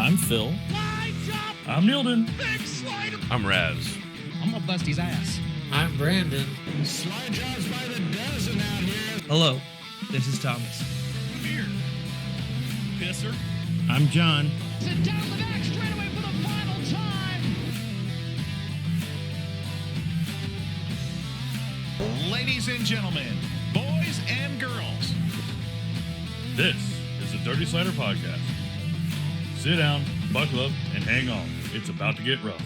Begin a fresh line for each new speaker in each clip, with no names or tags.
I'm Phil. I'm Nilden.
I'm Raz.
I'm up Busty's ass.
I'm Brandon.
Slide jobs by the dozen out here.
Hello, this is Thomas.
Here. Pisser.
I'm John.
Sit down the back straightaway for the final time.
Ladies and gentlemen, boys and girls.
This is the Dirty Slider Podcast. Sit down, buckle up, and hang on. It's about to get rough.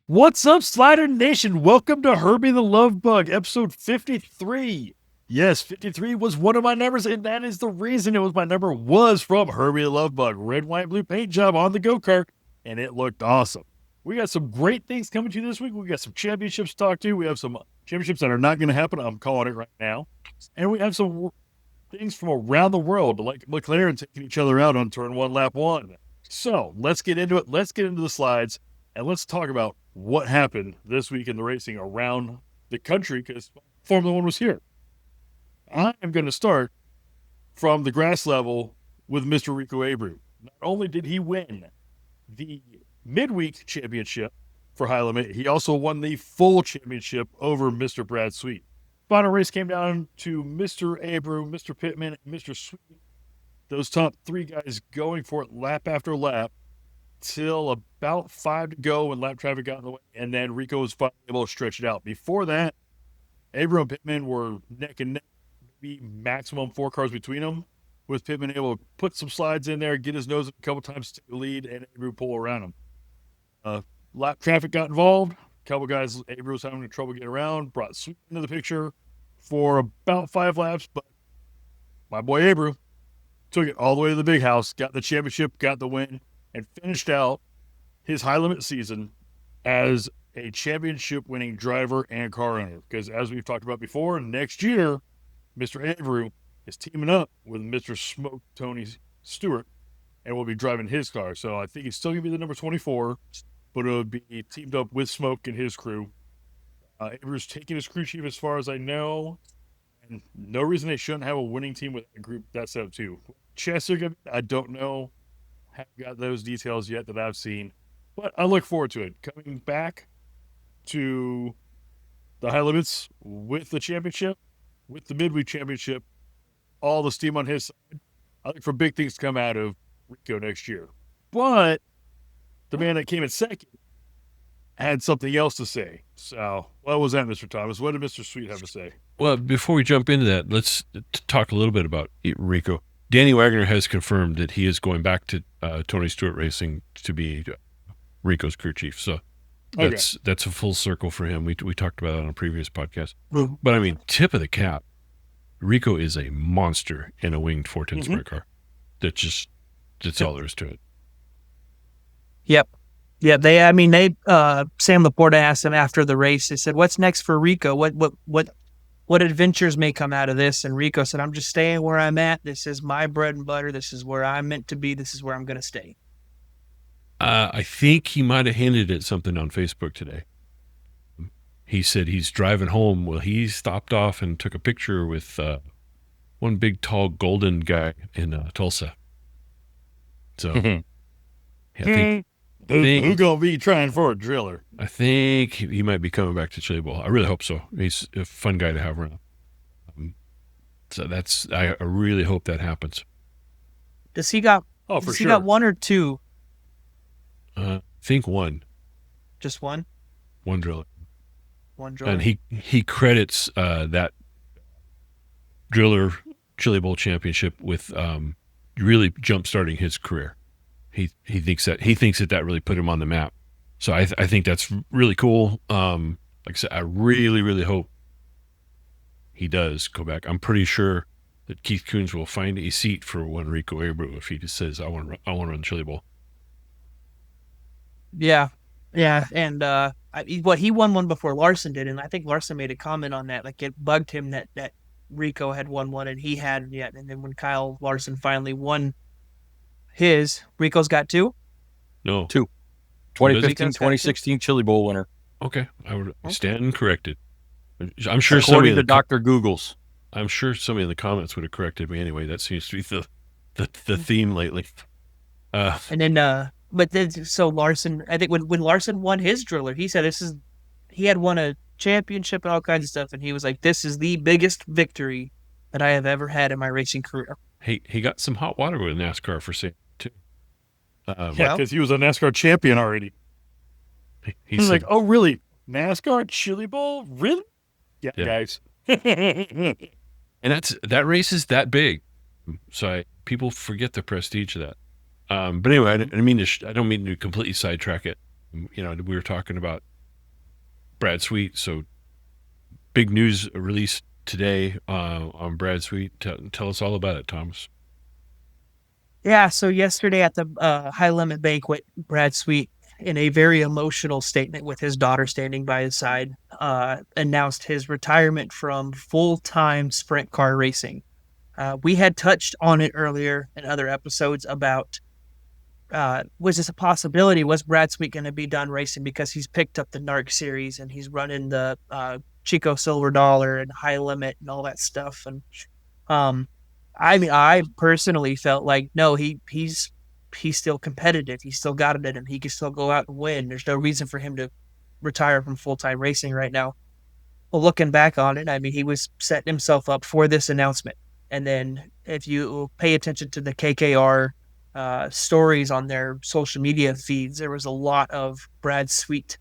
What's up, Slider Nation? Welcome to Herbie the Love Bug, episode 53. Yes, 53 was one of my numbers, and that is the reason it was my number, was from Herbie the Love Bug. Red, white, blue paint job on the go-kart, and it looked awesome. We got some great things coming to you this week. We got some championships to talk to. We have some championships that are not going to happen. I'm calling it right now. And we have some things from around the world, like McLaren taking each other out on turn one, lap one. So let's get into it. Let's get into the slides, and let's talk about what happened this week in the racing around the country, because Formula One was here. I am going to start from the grass level with Mr. Rico Abreu. Not only did he win the midweek championship for high limit, he also won the full championship over Mr. Brad Sweet. Final race came down to Mr. Abreu, Mr. Pittman, and Mr. Sweet. Those top three guys going for it lap after lap till about 5 to go when lap traffic got in the way, and then Rico was finally able to stretch it out. Before that, Abreu and Pittman were neck and neck, maybe maximum 4 cars between them, with Pittman able to put some slides in there, get his nose up a couple times to take the lead, and Abreu pull around him. Lap traffic got involved. A couple guys, Abreu was having trouble getting around, brought Sweet into the picture for about 5 laps, but my boy Abreu took it all the way to the big house, got the championship, got the win, and finished out his high limit season as a championship winning driver and car owner. Because as we've talked about before, next year, Mr. Abreu is teaming up with Mr. Smoke Tony Stewart and will be driving his car. So I think he's still going to be the number 24, but it would be teamed up with Smoke and his crew. Abreu's taking his crew chief as far as I know, and no reason they shouldn't have a winning team with a group that set up too. Chester, I don't know. Haven't got those details yet that I've seen, but I look forward to it. Coming back to the high limits with the championship, with the midweek championship, all the steam on his side. I look for big things to come out of Rico next year. But the man that came in second had something else to say. So what was that, Mr. Thomas? What did Mr. Sweet have to say?
Well, before we jump into that, let's talk a little bit about Rico. Danny Wagner has confirmed that he is going back to Tony Stewart Racing to be Rico's crew chief. So that's a full circle for him. We talked about that on a previous podcast. But I mean, tip of the cap, Rico is a monster in a winged 410 sprint car. That's all there is to it.
Yep. Yeah, they Sam Laporta asked him after the race. They said, "What's next for Rico? What adventures may come out of this?" And Rico said, "I'm just staying where I'm at. This is my bread and butter. This is where I'm meant to be. This is where I'm going to stay."
I think he might have hinted at something on Facebook today. He said he's driving home. Well, he stopped off and took a picture with one big, tall, golden guy in Tulsa. So, I think
Who gonna be trying for a driller?
I think he might be coming back to Chili Bowl. I really hope so. He's a fun guy to have around. I really hope that happens.
Does he got?
Oh, for
does
sure.
He got 1 or 2?
I think one.
Just one.
One driller.
One driller.
And he credits that driller Chili Bowl championship with really jump starting his career. He thinks that really put him on the map. So I think that's really cool. Like I said, I really, really hope he does go back. I'm pretty sure that Keith Kunz will find a seat for one Rico Abreu if he just says, I want to run Chili Bowl.
Yeah. And he won one before Larson did, and I think Larson made a comment on that. Like, it bugged him that Rico had won one and he hadn't yet. And then when Kyle Larson finally won his, Rico's got 2?
No.
2. 2015, 2016 Chili Bowl winner.
Okay. I would stand corrected. I'm sure
according to Dr. Google's.
I'm sure somebody in the comments would have corrected me anyway. That seems to be the theme lately.
And then, but then, so Larson, I think when Larson won his driller, he said he had won a championship and all kinds of stuff, and he was like, "This is the biggest victory that I have ever had in my racing career."
He got some hot water with NASCAR for saying too.
Yeah, because he was a NASCAR champion already.
He
He's
said,
like, "Oh, really? NASCAR Chili Bowl? Really? Yeah. Guys."
and that race is that big, so people forget the prestige of that. But anyway, I don't mean to completely sidetrack it. We were talking about Brad Sweet, so big news released today on Brad Sweet. Tell us all about it, Thomas.
Yeah, so yesterday at the High Limit Banquet, Brad Sweet, in a very emotional statement with his daughter standing by his side, announced his retirement from full-time sprint car racing. We had touched on it earlier in other episodes about was this a possibility? Was Brad Sweet going to be done racing because he's picked up the NARC series and he's running the Chico Silver Dollar and High Limit and all that stuff? And I personally felt like no, he's still competitive. He's still got it in him. He can still go out and win. There's no reason for him to retire from full-time racing right now. Well, looking back on it, he was setting himself up for this announcement. And then if you pay attention to the KKR stories on their social media feeds, there was a lot of Brad Sweet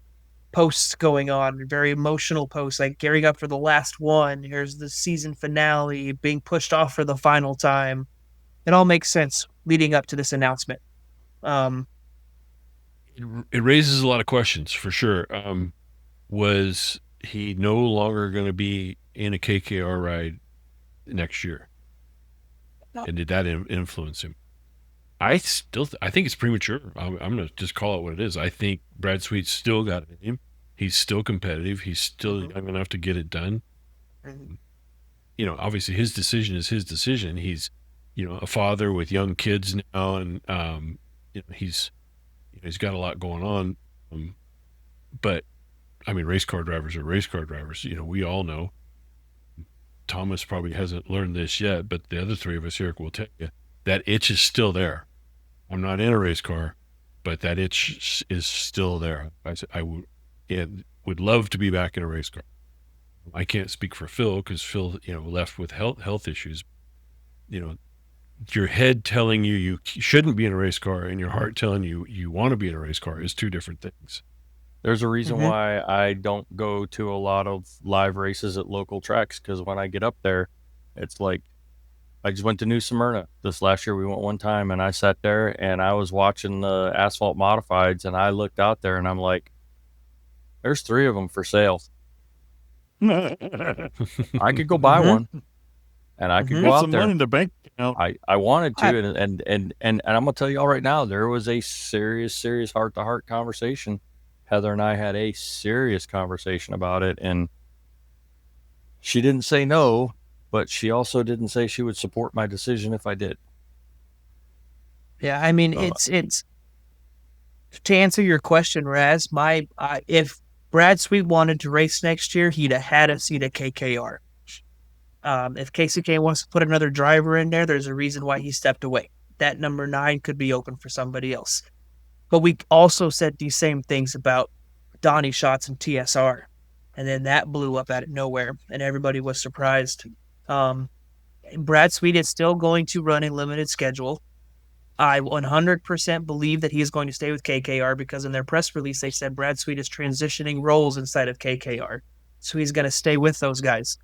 posts going on, very emotional posts, like gearing up for the last one. Here's the season finale, being pushed off for the final time. It all makes sense leading up to this announcement.
It raises a lot of questions for sure. Was he no longer going to be in a KKR ride next year? No. And did that influence him? I think it's premature. I'm going to just call it what it is. I think Brad Sweet's still got it in him. He's still competitive. He's still young enough to get it done. Obviously his decision is his decision. He's, a father with young kids now, and he's got a lot going on. But race car drivers are race car drivers. We all know. Thomas probably hasn't learned this yet, but the other three of us here will tell you that itch is still there. I'm not in a race car, but that itch is still there. I would love to be back in a race car. I can't speak for Phil because Phil, left with health issues. Your head telling you shouldn't be in a race car and your heart telling you want to be in a race car is two different things.
There's a reason why I don't go to a lot of live races at local tracks, because when I get up there, it's like, I just went to New Smyrna this last year. We went one time, and I sat there and I was watching the asphalt modifieds, and I looked out there and I'm like, there's 3 of them for sale. I could go buy one, and I could go out
some
there.
money in the bank account.
I wanted to, and I'm gonna tell you all right now, there was a serious heart-to-heart conversation. Heather and I had a serious conversation about it, and she didn't say no, but she also didn't say she would support my decision if I did.
Yeah, it's to answer your question, Raz. If Brad Sweet wanted to race next year, he'd have had a seat at KKR. If KCK wants to put another driver in there, there's a reason why he stepped away. That number 9 could be open for somebody else. But we also said these same things about Donnie Schatz and TSR. And then that blew up out of nowhere, and everybody was surprised. Brad Sweet is still going to run a limited schedule. I 100% believe that he is going to stay with KKR because in their press release, they said Brad Sweet is transitioning roles inside of KKR. So he's going to stay with those guys.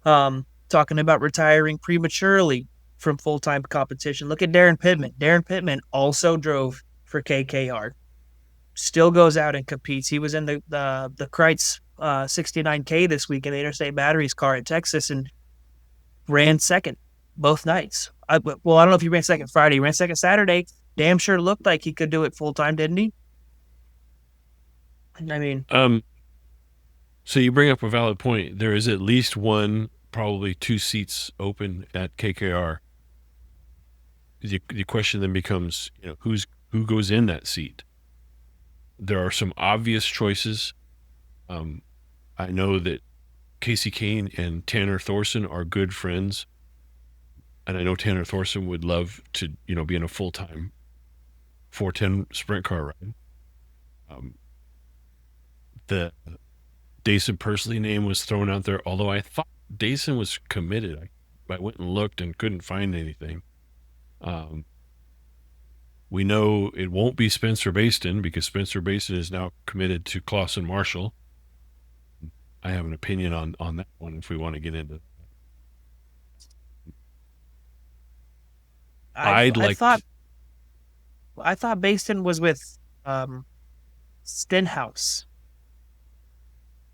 Talking about retiring prematurely from full-time competition. Look at Darren Pittman. Darren Pittman also drove for KKR. Still goes out and competes. He was in the Kreitz 69K this week in the Interstate Batteries car at Texas and ran second both nights. I don't know if he ran second Friday. He ran second Saturday. Damn sure looked like he could do it full-time, didn't he?
So you bring up a valid point. There is at least one, probably 2 seats open at KKR. The question then becomes, who goes in that seat? There are some obvious choices. I know that Casey Kane and Tanner Thorson are good friends, and I know Tanner Thorson would love to, be in a full-time 410 sprint car ride. The Dason Persley name was thrown out there, although I thought Dason was committed. I went and looked and couldn't find anything. We know it won't be Spencer Baston because Spencer Baston is now committed to Clausen Marshall. I have an opinion on that one if we want to get into it.
I thought Baston was with Stenhouse.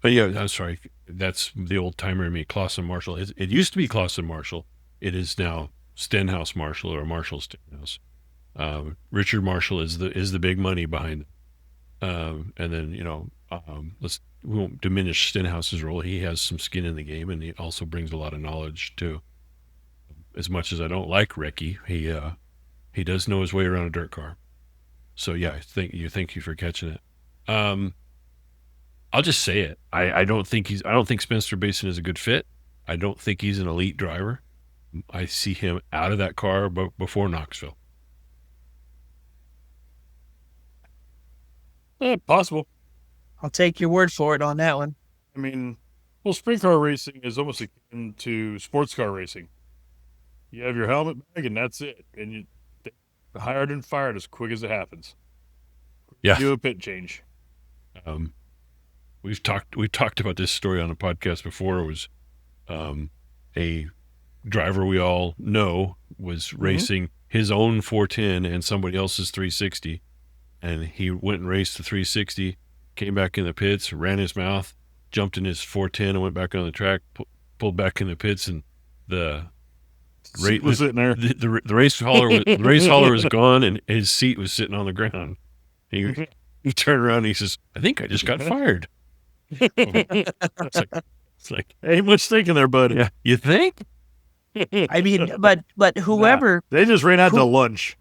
But yeah, I'm sorry. That's the old timer in me. Clausen Marshall. It used to be Clausen Marshall. It is now Stenhouse Marshall or Marshall Stenhouse. Richard Marshall is the big money behind it. And then, we won't diminish Stenhouse's role. He has some skin in the game, and he also brings a lot of knowledge too. As much as I don't like Ricky, he does know his way around a dirt car. So yeah, thank you for catching it. I'll just say it. I don't think Spencer Basin is a good fit. I don't think he's an elite driver. I see him out of that car before Knoxville.
Yeah, possible.
I'll take your word for it on that one.
I mean, well, sprint car racing is almost akin to sports car racing. You have your helmet bag, and that's it. And you hired and fired as quick as it happens.
Yeah.
Do a pit change.
We've talked about this story on a podcast before. It was a driver we all know was racing his own 410 and somebody else's 360, and he went and raced the 360, came back in the pits, ran his mouth, jumped in his 410 and went back on the track, pulled back in the pits, and the
Seat was sitting there.
The race hauler was gone, and his seat was sitting on the ground. He turned around and he says, "I think I just got fired." It's like
ain't much thinking there, bud.
Yeah, you think?
I mean, but whoever
they just ran out to lunch.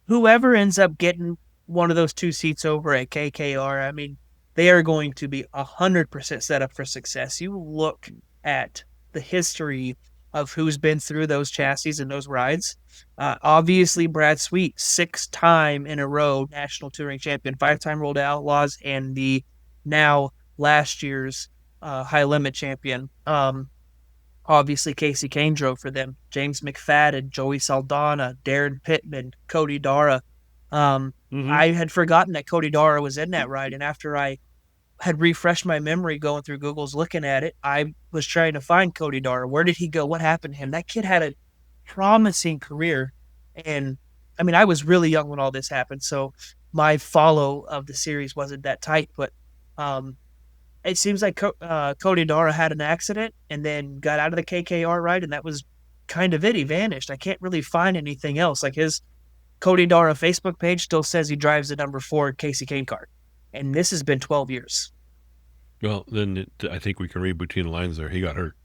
Whoever ends up getting one of those two seats over at KKR, I mean, they are going to be 100% set up for success. You look at the history of who's been through those chassis and those rides. Obviously, Brad Sweet, 6-time in a row national touring champion, 5-time Road Outlaws, and the now last year's high limit champion. Obviously, Casey Kane drove for them. James McFadden, Joey Saldana, Darren Pittman, Cody Dara. I had forgotten that Cody Dara was in that ride, and after I had refreshed my memory going through Google's looking at it, I was trying to find Cody Dara. Where did he go? What happened to him? That kid had a promising career, and I mean, I was really young when all this happened, so my follow of the series wasn't that tight, but it seems like Cody Dara had an accident and then got out of the KKR ride, and that was kind of it. He vanished. I can't really find anything else. Like his Cody Dara Facebook page still says he drives the number 4 Casey Kane car, and this has been 12 years.
Well, then I think we can read between the lines there. He got hurt.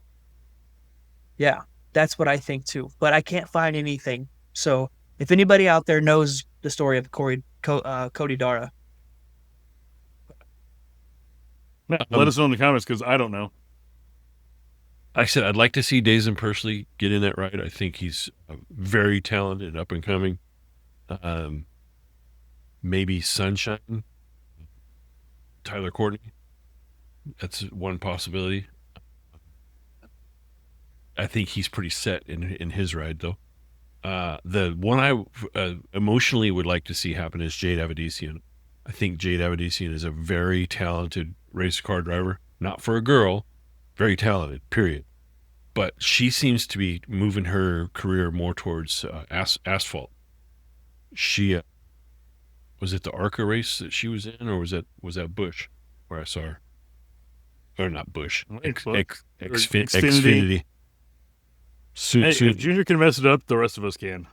Yeah, that's what I think too. But I can't find anything. So if anybody out there knows the story of Cody Dara,
let us know in the comments because I don't know.
Like I said, I'd like to see Dazen Persley get in that ride. I think he's very talented, up and coming. Maybe Sunshine, Tyler Courtney. That's one possibility. I think he's pretty set in his ride, though. The one I emotionally would like to see happen is Jade Avedisian. I think Jade Avedisian is a very talented race car driver. Not for a girl, very talented, period. But she seems to be moving her career more towards asphalt. She was it the ARCA race that she was in, or was that Busch where I saw her? Or not Busch, Xfinity. Soon.
If Junior can mess it up, the rest of us can.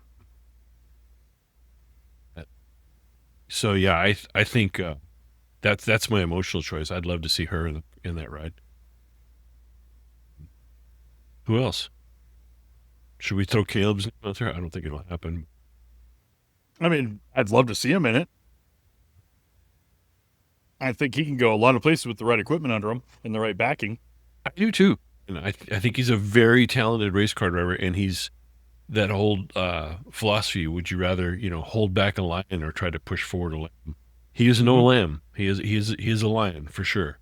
So yeah, I think that's my emotional choice. I'd love to see her in that ride. Who else? Should we throw Caleb's name out there? I don't think it'll happen.
I mean, I'd love to see him in it. I think he can go a lot of places with the right equipment under him and the right backing.
I do too. And I think he's a very talented race car driver, and he's that old philosophy. Would you rather, hold back a lion or try to push forward a lamb? He is no lamb. He is a lion for sure.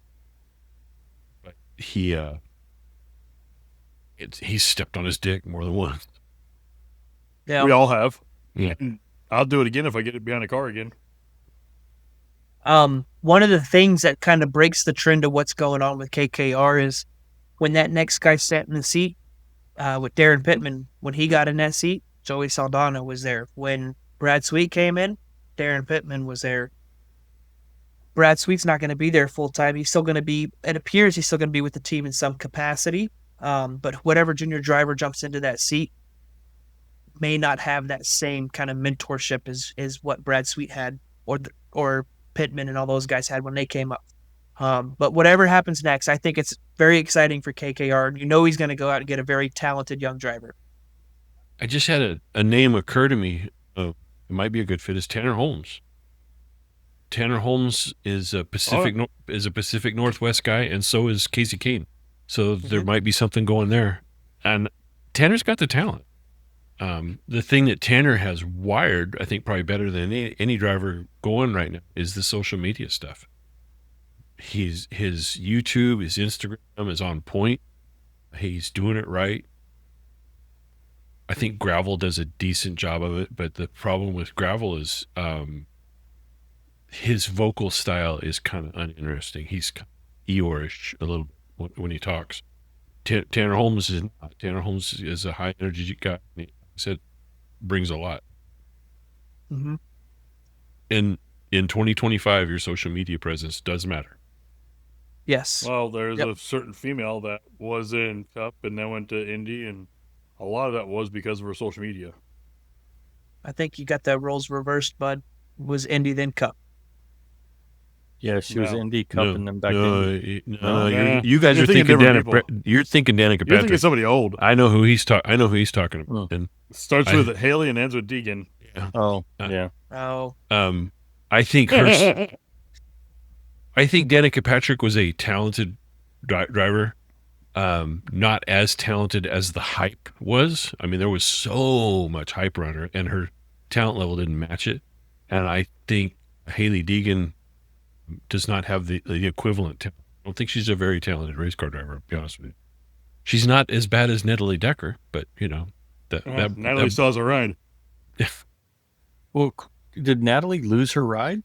But he's stepped on his dick more than once.
Yeah.
We all have.
Yeah.
And I'll do it again if I get it behind a car again.
One of the things that kind of breaks the trend of what's going on with KKR is when that next guy sat in the seat with Darren Pittman, when he got in that seat, Joey Saldana was there. When Brad Sweet came in, Darren Pittman was there. Brad Sweet's not going to be there full time. He's still going to be, it appears he's still going to be with the team in some capacity. But whatever junior driver jumps into that seat may not have that same kind of mentorship as what Brad Sweet had or Pittman and all those guys had when they came up. But whatever happens next, I think it's very exciting for KKR. He's going to go out and get a very talented young driver.
I just had a name occur to me. It might be a good fit. Is Tanner Holmes. Tanner Holmes is a Pacific Northwest guy, and so is Casey Kane. So there might be something going there. And Tanner's got the talent. The thing that Tanner has wired, I think probably better than any driver going right now, is the social media stuff. His YouTube, his Instagram is on point. He's doing it right. I think Gravel does a decent job of it, but the problem with Gravel is his vocal style is kind of uninteresting. He's Eeyore-ish a little bit when he talks. Tanner Holmes is not. Tanner Holmes is a high energy guy. He said brings a lot.
Mm-hmm.
In 2025, your social media presence does matter.
Yes.
Well, there's a certain female that was in Cup and then went to Indy, and a lot of that was because of her social media.
I think you got the roles reversed, bud. Was Indy then Cup?
Yeah, she was Indy Cup and then back
to
Indy.
You guys are thinking
Danica.
You're thinking Danica Patrick.
You're thinking somebody old.
I know who he's talking about. And
starts with Haley and ends with Deegan.
Yeah.
Oh, yeah.
Oh.
I think Danica Patrick was a talented driver. Not as talented as the hype was. I mean, there was so much hype around her, and her talent level didn't match it. And I think Haley Deegan does not have the equivalent talent. I don't think she's a very talented race car driver, to be honest with you. She's not as bad as Natalie Decker, but,
Natalie still has a ride.
Well, did Natalie lose her ride?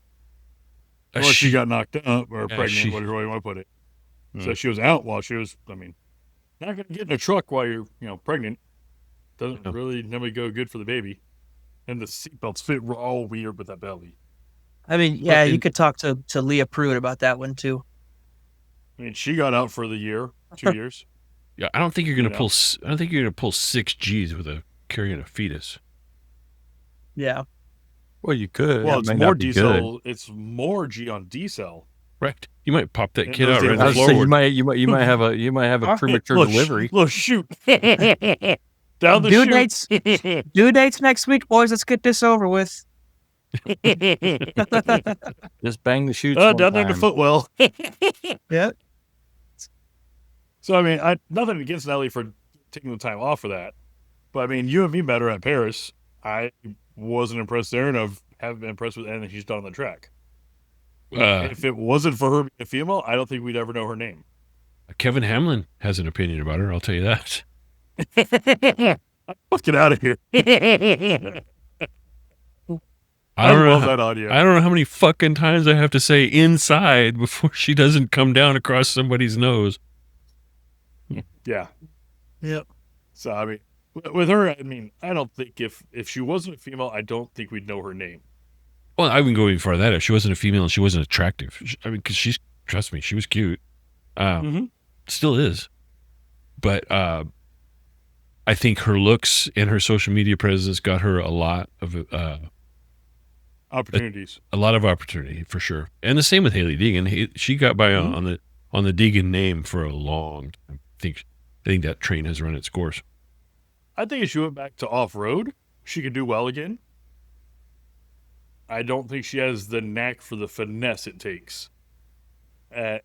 Well, she got knocked up or pregnant, whatever you want to put it. So she was out while she was, not going to get in a truck while you're, pregnant. Doesn't really never go good for the baby. And the seatbelts fit all weird with that belly.
You could talk to Leah Pruitt about that one too.
She got out for the year, 2 years.
Yeah, I don't think you're going to pull. I don't think you're going to pull 6 Gs with carrying a fetus.
Yeah.
Well, you could.
Well, it's more diesel. It's more G on diesel.
Right. You might pop that kid out right
so you might have a premature delivery.
Look, shoot. Down the chute.
Due dates next week, boys. Let's get this over with.
Just bang the chutes.
Down there in the footwell.
Yeah.
So nothing against Nelly for taking the time off for that, but you and me met her at Paris. I wasn't impressed there, and I haven't been impressed with anything she's done on the track. If it wasn't for her being a female, I don't think we'd ever know her name.
Kevin Hamlin has an opinion about her. I'll tell you that.
Let's get out of here.
I
love that audio.
I don't know how many fucking times I have to say inside before she doesn't come down across somebody's nose.
Yeah.
Yep.
So, with her, I don't think if she wasn't a female, I don't think we'd know her name.
Well, I wouldn't go even farther than that. If she wasn't a female and she wasn't attractive. Because trust me, she was cute. Still is. But I think her looks and her social media presence got her a lot of
opportunities.
A lot of opportunity, for sure. And the same with Haley Deegan. She got by on the Deegan name for a long time. I think that train has run its course.
I think if she went back to off-road, she could do well again. I don't think she has the knack for the finesse it takes.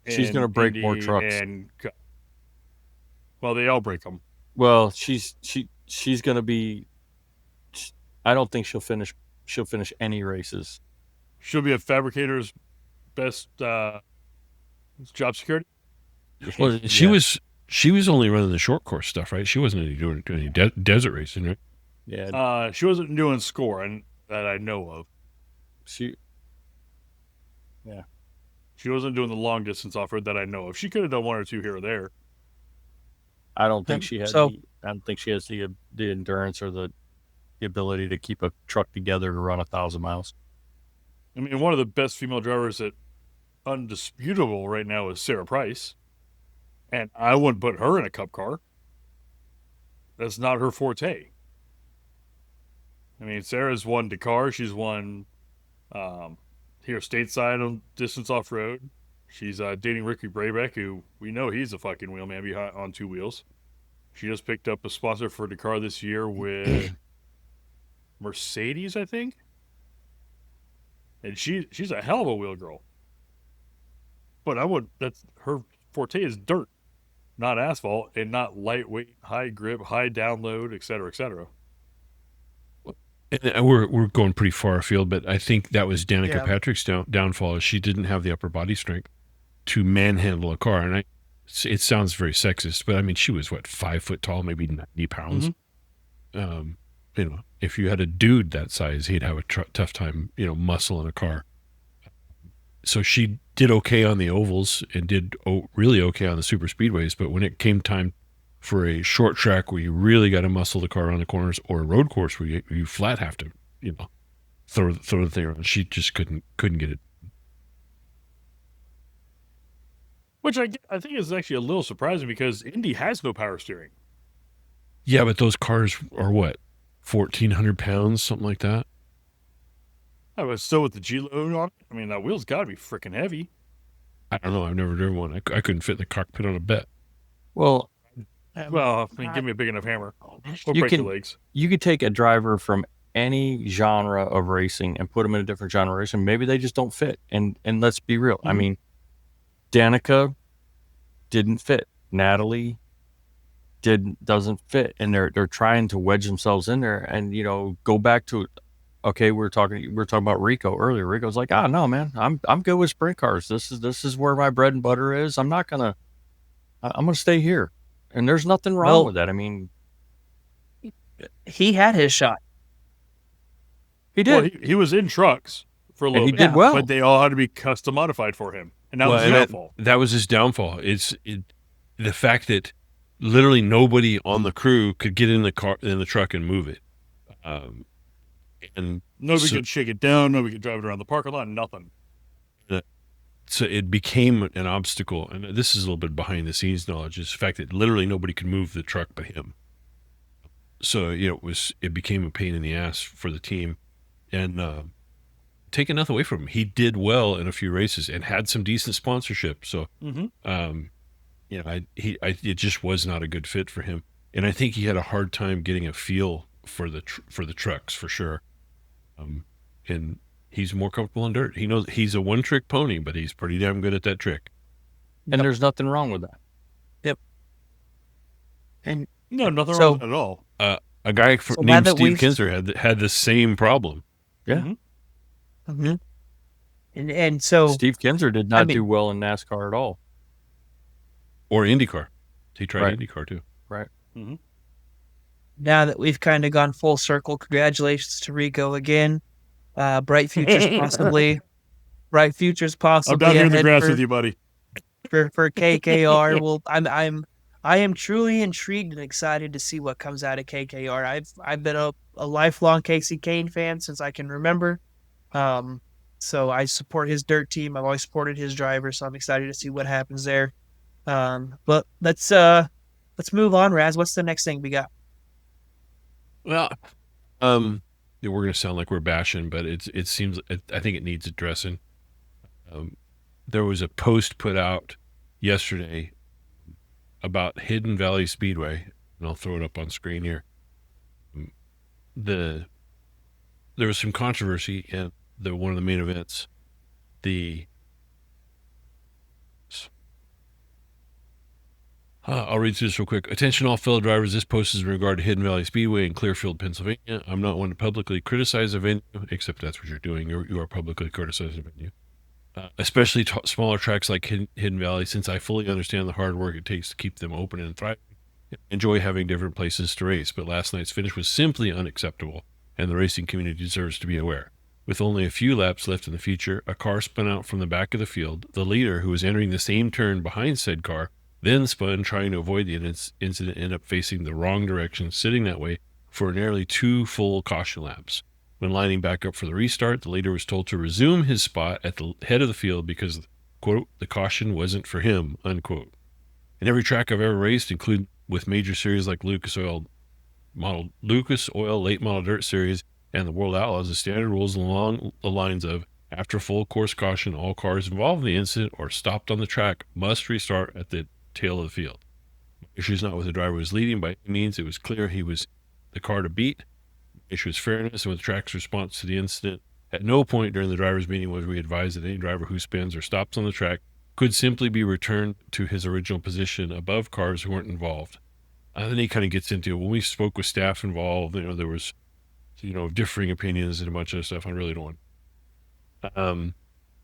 She's
in
gonna break more
Indy
trucks.
Well, they all break them.
Well, she's gonna be. I don't think she'll finish. She'll finish any races.
She'll be a fabricator's best job security.
Well, she was only running the short course stuff, right? She wasn't doing any desert racing, right?
Yeah.
She wasn't doing score, and that I know of.
She
wasn't doing the long distance off road that I know of. She could have done one or two here or there.
I don't think she has.
So-
I don't think she has the endurance or the ability to keep a truck together to run 1,000 miles.
I mean, one of the best female drivers that undisputable right now is Sarah Price, and I wouldn't put her in a cup car. That's not her forte. I mean, Sarah's won Dakar. She's won here stateside on distance off road. She's dating Ricky Braybeck, who we know he's a fucking wheelman behind on two wheels. She just picked up a sponsor for Dakar this year with Mercedes, I think. And she's a hell of a wheel girl. But that's her forte is dirt, not asphalt, and not lightweight, high grip, high download, et cetera, et cetera.
And we're going pretty far afield, but I think that was Danica
Yeah.
Patrick's downfall. She didn't have the upper body strength to manhandle a car, and it sounds very sexist, but I mean, she was 5 foot tall, maybe 90 pounds. If you had a dude that size, he'd have a tough time, muscle in a car. So she did okay on the ovals and did really okay on the super speedways, but when it came time for a short track where you really got to muscle the car around the corners, or a road course where you flat have to, throw the thing around, she just couldn't get it.
Which I think is actually a little surprising because Indy has no power steering.
Yeah, but those cars are 1,400 pounds, something like that.
I was still with the G load on it. I mean, that wheel's got to be freaking heavy.
I don't know. I've never driven one. I couldn't fit in the cockpit on a bet.
Well,
Well, I mean, give me a big enough hammer. Or
You
break
can-
your legs.
you could take a driver from any genre of racing and put them in a different genre of racing. Maybe they just don't fit. And let's be real. I mean, Danica didn't fit. Natalie doesn't fit, and they're trying to wedge themselves in there. And go back to, okay, we were talking about Rico earlier. Rico's like, no, man, I'm good with sprint cars. This is where my bread and butter is. I'm gonna stay here, and there's nothing wrong with that. I mean,
He had his shot.
he did.
Well, he was in trucks for a little
he
bit.
did well.
But they all had to be custom modified for him. And that was his downfall.
That was his downfall. The fact that literally nobody on the crew could get in the truck and move it. And
Nobody could shake it down. Nobody could drive it around the parking lot. Nothing.
so it became an obstacle. And this is a little bit behind the scenes knowledge, is the fact that literally nobody could move the truck but him. So, it became a pain in the ass for the team, and taking nothing away from him. He did well in a few races and had some decent sponsorship. So, it just was not a good fit for him. And I think he had a hard time getting a feel for the trucks, for sure. And he's more comfortable in dirt. He knows he's a one-trick pony, but he's pretty damn good at that trick.
And there's nothing wrong with that.
And
No, nothing
So-
wrong with it at all.
A guy
So
named
now that
Steve
we've-
Kinzer had the same problem.
Yeah.
Mhm. and so
Steve Kinzer did not
I mean-
do well in NASCAR at all.
Or IndyCar. He tried
Right.
IndyCar too.
Right.
now that we've kind of gone full circle, congratulations to Rico again. Bright futures possibly. Bright futures possibly.
I'm down here in the
ahead
grass
for,
with you, buddy.
for KKR. Well, I am truly intrigued and excited to see what comes out of KKR. I've been a lifelong Casey Kane fan since I can remember. So I support his dirt team. I've always supported his driver, so I'm excited to see what happens there. But let's move on, Raz. What's the next thing we got?
Well, we're going to sound like we're bashing, but it seems, I think it needs addressing. There was a post put out yesterday about Hidden Valley Speedway, and I'll throw it up on screen here. There was some controversy in one of the main events. The I'll read through this real quick. Attention all fellow drivers, this post is in regard to Hidden Valley Speedway in Clearfield, Pennsylvania. I'm not one to publicly criticize a venue, except that's what you're doing. You are publicly criticizing a venue. Especially smaller tracks like Hidden Valley, since I fully understand the hard work it takes to keep them open and thriving. Enjoy having different places to race, but last night's finish was simply unacceptable, and the racing community deserves to be aware. With only a few laps left in the feature, a car spun out from the back of the field. The leader, who was entering the same turn behind said car, then spun, trying to avoid the incident, ended up facing the wrong direction, sitting that way for nearly 2 full caution laps. When lining back up for the restart, the leader was told to resume his spot at the head of the field because, quote, the caution wasn't for him, unquote. In every track I've ever raced, including with major series like Lucas Oil Late Model Dirt Series and the World Outlaws, the standard rules along the lines of, after full course caution, all cars involved in the incident or stopped on the track must restart at the tail of the field. My issue is not with the driver who was leading by any means. It was clear he was the car to beat. The issue is fairness and with the track's response to the incident. At no point during the drivers' meeting was we advised that any driver who spins or stops on the track could simply be returned to his original position above cars who weren't involved. Then he kind of gets into, when we spoke with staff involved, there was, differing opinions and a bunch of stuff. I really don't want.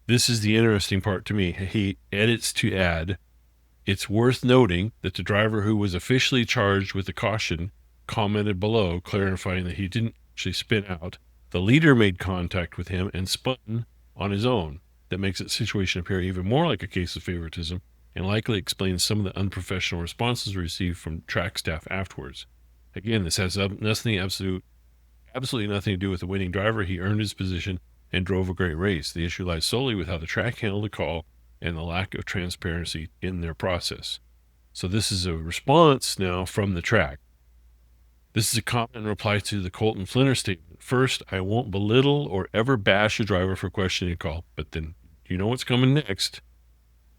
This is the interesting part to me. He edits to add, it's worth noting that the driver who was officially charged with the caution commented below, clarifying that he didn't actually spin out. The leader made contact with him and spun on his own. That makes the situation appear even more like a case of favoritism and likely explains some of the unprofessional responses received from track staff afterwards. Again, this has absolutely nothing to do with the winning driver. He earned his position and drove a great race. The issue lies solely with how the track handled the call and the lack of transparency in their process. So this is a response now from the track. This is a comment in reply to the Colton Flinner statement. First, I won't belittle or ever bash a driver for questioning a call, but then you know what's coming next.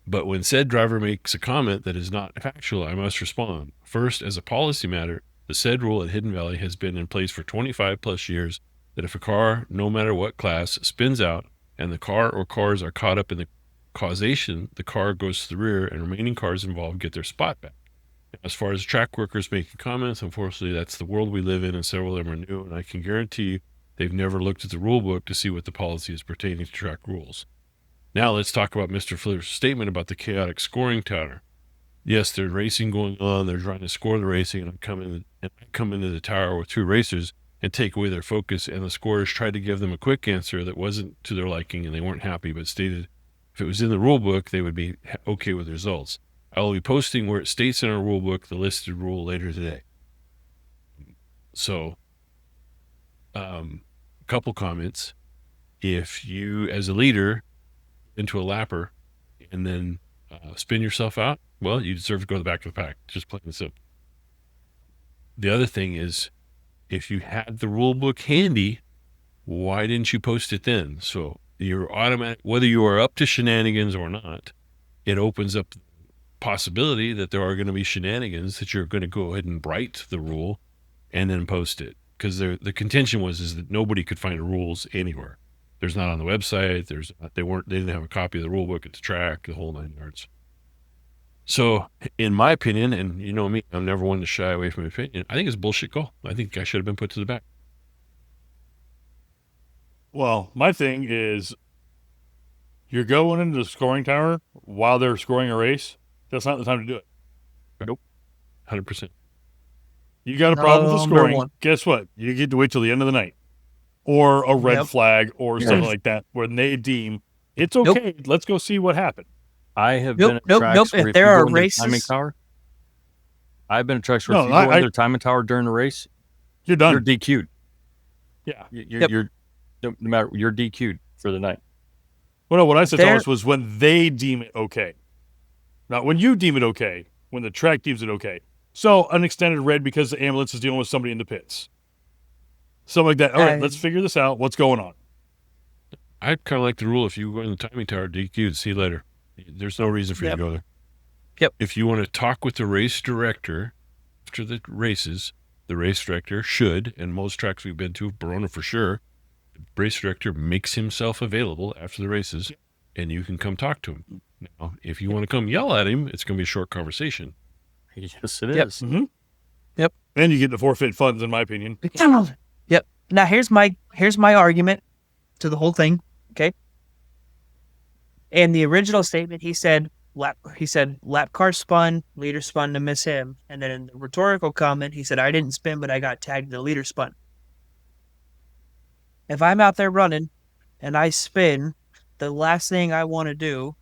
But when said driver makes a comment that is not factual, I must respond. First, as a policy matter, the said rule at Hidden Valley has been in place for 25 plus years that if a car, no matter what class, spins out and the car or cars are caught up in the causation, the car goes to the rear and remaining cars involved get their spot back. As far as track workers making comments, unfortunately, that's the world we live in, and several of them are new, and I can guarantee you they've never looked at the rule book to see what the policy is pertaining to track rules. Now let's talk about Mr. Flinner's statement about the chaotic scoring tower. Yes, there's racing going on, they're trying to score the racing, and I come into the tower with 2 racers and take away their focus, and the scorers tried to give them a quick answer that wasn't to their liking, and they weren't happy, but stated if it was in the rule book, they would be okay with the results. I will be posting where it states in our rule book the listed rule later today. So, a couple comments. If you, as a leader, into a lapper and then spin yourself out, well, you deserve to go to the back of the pack. Just plain and simple. The other thing is, if you had the rule book handy, why didn't you post it then? So you're automatic, whether you are up to shenanigans or not, it opens up possibility that there are going to be shenanigans that you're going to go ahead and write the rule and then post it, because the contention is that nobody could find the rules anywhere. There's not on the website. They didn't have a copy of the rule book at the track, the whole 9 yards. So in my opinion, and you know me, I'm never one to shy away from opinion, I think it's a bullshit call. I think I should have been put to the back.
Well, my thing is, you're going into the scoring tower while they're scoring a race. That's not the time to do it.
Nope. 100%.
You got a problem with the
Number
scoring.
one.
Guess what? You get to wait till the end of the night. Or a red flag or something like that, when they deem it's okay. Let's go see what happened.
I have been at tracks where
if there are
timing
races,
tower, I've been at tracks where if you go in their timing tower during the race,
you're done.
You're DQ'd.
Yeah.
You're no matter, you're DQ'd for the night.
Well, no, what I said, Thomas, was when they deem it okay. Not when you deem it okay, when the track deems it okay. So an extended red because the ambulance is dealing with somebody in the pits. Something like that. All right, let's figure this out. What's going on?
I'd kind of like the rule, if you go in the timing tower, DQ'd, see you later. There's no reason for you to go there.
Yep.
If you want to talk with the race director after the races, the race director should, and most tracks we've been to, Verona for sure, the race director makes himself available after the races, and you can come talk to him. Now, if you want to come yell at him, it's going to be a short conversation.
Yes, it
Yep.
is.
Mm-hmm.
Yep.
And you get the forfeit funds, in my opinion.
Yep. Now here's my argument to the whole thing. Okay. In the original statement, he said lap car spun, leader spun to miss him. And then in the rhetorical comment, he said, I didn't spin, but I got tagged, the leader spun. If I'm out there running and I spin, the last thing I want to do,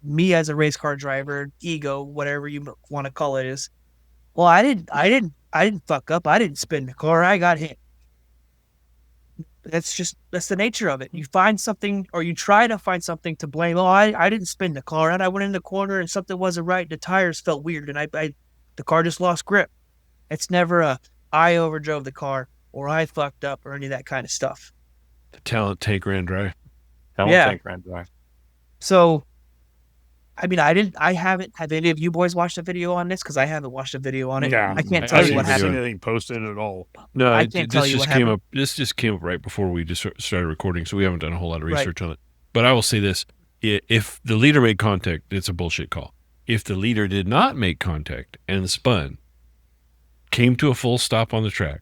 me as a race car driver, ego, whatever you want to call it, is, well, I didn't fuck up. I didn't spin the car. I got hit. That's the nature of it. You find something, or you try to find something to blame. Oh, I didn't spin the car, and I went in the corner and something wasn't right. The tires felt weird, and the car just lost grip. It's never I overdrove the car or I fucked up or any of that kind of stuff.
The talent tank ran dry.
Tank ran dry.
So, I mean, have any of you boys watched a video on this? Because I haven't watched a video on it.
Yeah.
I can't
I
tell you
haven't
what
seen
happened.
anything posted at all.
No,
I can't tell you what happened.
This just came up right before we just started recording, so we haven't done a whole lot of
Right.
research on it. But I will say this: if the leader made contact, it's a bullshit call. If the leader did not make contact and spun, came to a full stop on the track,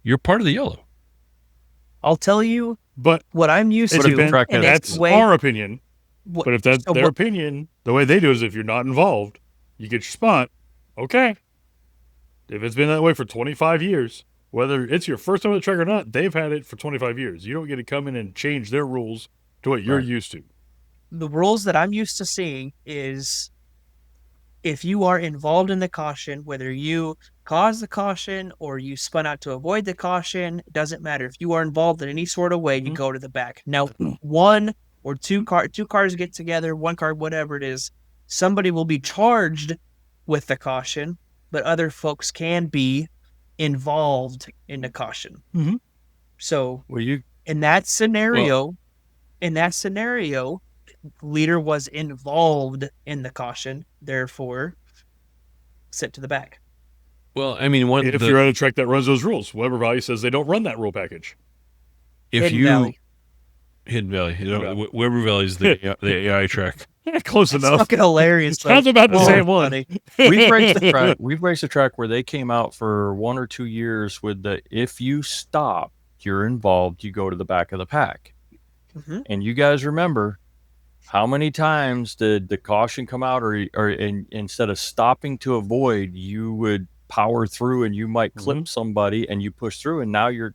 you're part of the yellow.
I'll tell you
But
what I'm used
it
to.
depends.
track
and
has-
it's
That's
way-
our opinion.
what-
But if that's
so
their
what-
opinion, the way they do is if you're not involved, you get your spot. Okay. If it's been that way for 25 years, whether it's your first time on the track or not, they've had it for 25 years. You don't get to come in and change their rules to what you're
Right.
used to.
the rules that I'm used to seeing is if you are involved in the caution, whether you caused the caution or you spun out to avoid the caution, it doesn't matter. If you are involved in any sort of way, you go to the back. Now, one or two cars get together, one car, whatever it is, somebody will be charged with the caution, but other folks can be involved in the caution.
Mhm.
So
Well, you
in that scenario, leader was involved in the caution, therefore sent to the back.
Well, I mean,
If you're on a track that runs those rules, Weber Valley says they don't run that rule package.
Hidden Valley.
Hidden Valley, you know, Weber Valley is the AI track.
Yeah, close
It's
enough.
fucking hilarious. though.
Sounds about the
Oh,
same one.
funny.
we've raced a track. We've raced a track where they came out for 1 or 2 years with the if you stop, you're involved, you go to the back of the pack.
Mhm.
And you guys remember how many times did the caution come out, or instead of stopping to avoid, you would power through and you might clip somebody and you push through, and now you're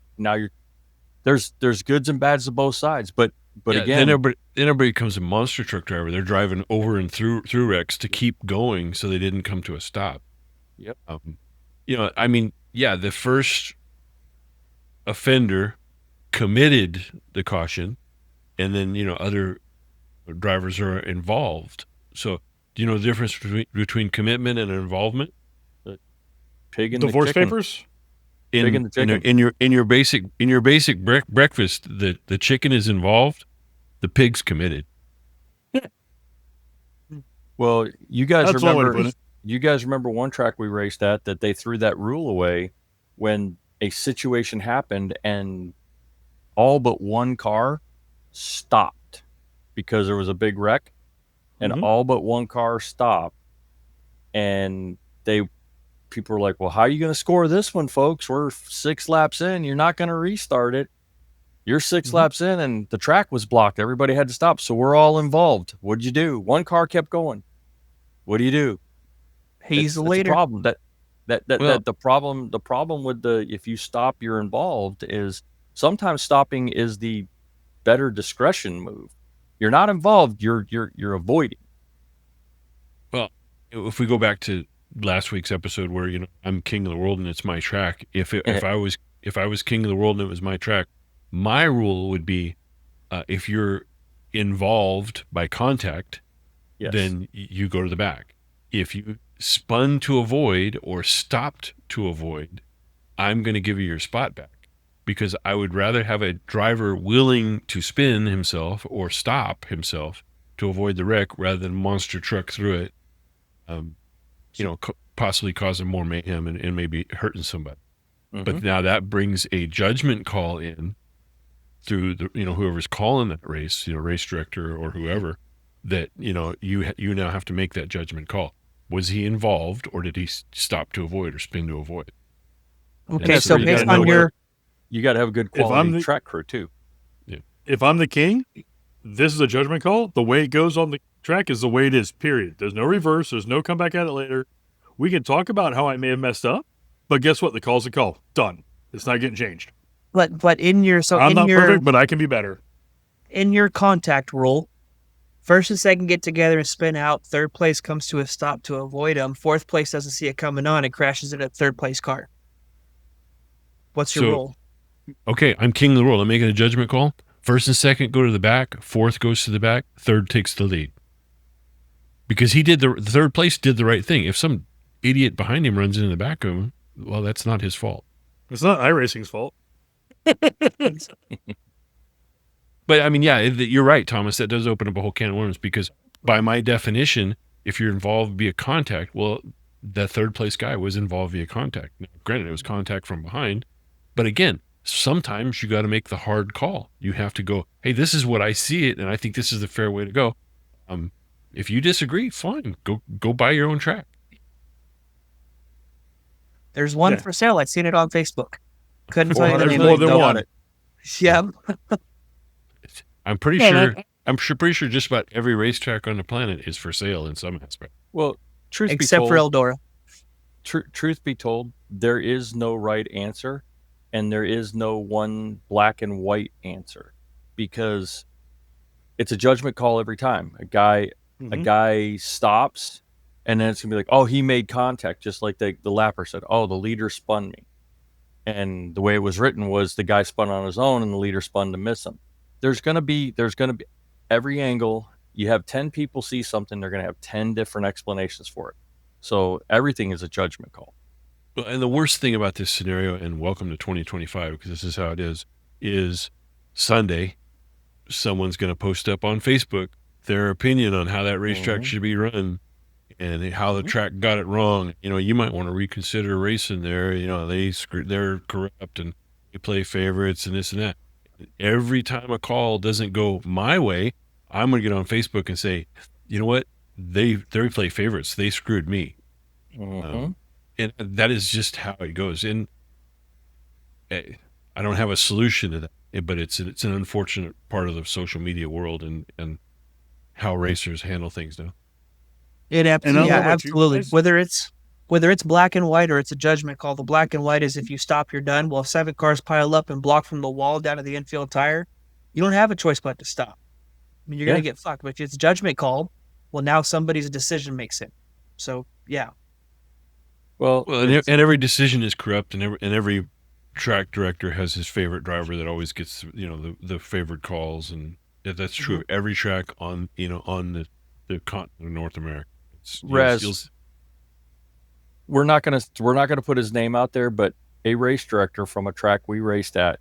there's goods and bads to both sides. But
Yeah,
again,
then everybody becomes a monster truck driver. They're driving over and through wrecks to keep going, so they didn't come to a stop.
Yep.
You know, I mean, yeah, the first offender committed the caution, and then other drivers are involved. So, do you know the difference between commitment and involvement?
pig and
Divorce
the chicken.
papers?
Pig and the chicken.
In your basic breakfast, the chicken is involved, the pig's committed.
Well, you guys
That's one way to put
remember.
it.
You guys remember one track we raced at that they threw that rule away when a situation happened and all but one car stopped because there was a big wreck, and
Mhm.
all but one car stopped, and people were like, "Well, how are you going to score this one, folks? We're 6 laps in. You're not going to restart it. You're 6 laps in, and the track was blocked. Everybody had to stop, so we're all involved. What'd you do? One car kept going. What do you do?"
He's the
That's
leader.
a problem.
Well-
The problem with if you stop, you're involved is sometimes stopping is the better discretion move. You're not involved. You're avoiding.
Well, if we go back to last week's episode where I'm king of the world and it's my track, if I was king of the world and it was my track, my rule would be if you're involved by contact,
Yes.
then you go to the back. If you spun to avoid or stopped to avoid, I'm going to give you your spot back, because I would rather have a driver willing to spin himself or stop himself to avoid the wreck rather than monster truck through it, possibly causing more mayhem and maybe hurting somebody. But now that brings a judgment call in through the whoever's calling that race, race director or whoever, that you now have to make that judgment call. Was he involved, or did he stop to avoid or spin to avoid?
Okay,
that's
so
where you
based
gotta know
on your
You got to have a good
I'm
quality
the-
track crew too.
If I'm the king, this is a judgment call. The way it goes on the track is the way it is, period. There's no reverse. There's no come back at it later. We can talk about how I may have messed up, but guess what? The call's a call. Done. It's not getting changed.
but in your
I'm not perfect, but I can be better.
in your contact rule, first and second get together and spin out. Third place comes to a stop to avoid them. Fourth place doesn't see it coming on and crashes into a third place car. What's your
So-
rule?
Okay, I'm king of the world. I'm making a judgment call. First and second go to the back. Fourth goes to the back. Third takes the lead. Because he did the third place did the right thing. If some idiot behind him runs into the back of him, well, that's not his fault.
It's not iRacing's fault.
But I mean, yeah, you're right, Thomas. That does open up a whole can of worms because by my definition, if you're involved via contact, well, the third place guy was involved via contact. Now, granted, it was contact from behind, but again, sometimes you got to make the hard call. You have to go, hey, this is what I see it, and I think this is the fair way to go. If you disagree, fine, go buy your own track.
There's one
Yeah.
for sale. I've seen it on Facebook. Couldn't tell you the
There's
name
more
of
than
it.
one.
Yeah.
I'm pretty
Yeah,
sure. Pretty sure just about every racetrack on the planet is for sale in some aspect.
Well, truth
Except
be
for
told,
Eldora.
truth be told, there is no right answer, and there is no one black and white answer, because it's a judgment call every time. A guy stops, and then it's gonna be like, oh, he made contact, just like the lapper said. Oh, the leader spun me, and the way it was written was the guy spun on his own, and the leader spun to miss him. There's gonna be every angle. You have 10 people see something, they're gonna have 10 different explanations for it. So everything is a judgment call.
Well, and the worst thing about this scenario, and welcome to 2025, because this is how it is Sunday, someone's going to post up on Facebook their opinion on how that racetrack should be run and how the track got it wrong. You know, you might want to reconsider racing there. You know, they're corrupt and they play favorites and this and that. Every time a call doesn't go my way, I'm going to get on Facebook and say, you know what? They play favorites. They screwed me. And that is just how it goes. And I don't have a solution to that, but it's an unfortunate part of the social media world and how racers handle things now.
It
And I don't know about you
absolutely.
guys.
Whether it's black and white or it's a judgment call, the black and white is if you stop, you're done. Well, if 7 cars pile up and block from the wall down to the infield tire, you don't have a choice but to stop. I mean, you're gonna get fucked. But if it's a judgment call, well, now somebody's decision makes it. So yeah,
Well,
And every decision is corrupt, and every track director has his favorite driver that always gets the favored calls, and that's true of every track on the continent of North America.
We're not gonna put his name out there, but a race director from a track we raced at,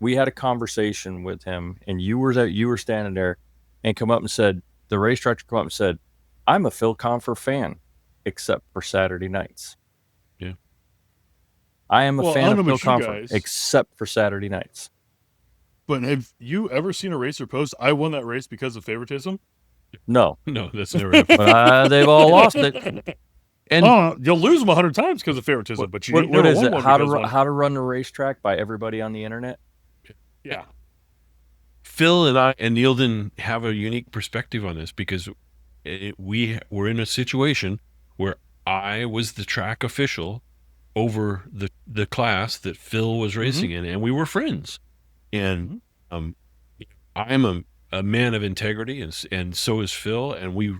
we had a conversation with him, and you were standing there, and the race director come up and said, "I'm a Phil Confer fan, except for Saturday nights."
Yeah,
I am a
Well, I
fan
don't
of
know
Phil
about you
Confer,
guys.
except for Saturday nights.
But have you ever seen a racer post, I won that race because of favoritism?
No,
no, that's never happened.
but they've all lost it.
And
You'll lose them 100 times because of favoritism, but you
What
never
is
won
it?
one
How
because one.
to run the racetrack by everybody on the internet?
Yeah.
Phil and I and Neilden have a unique perspective on this because we were in a situation where I was the track official over the class that Phil was racing in, and we were friends. And I'm a man of integrity, and so is Phil. And we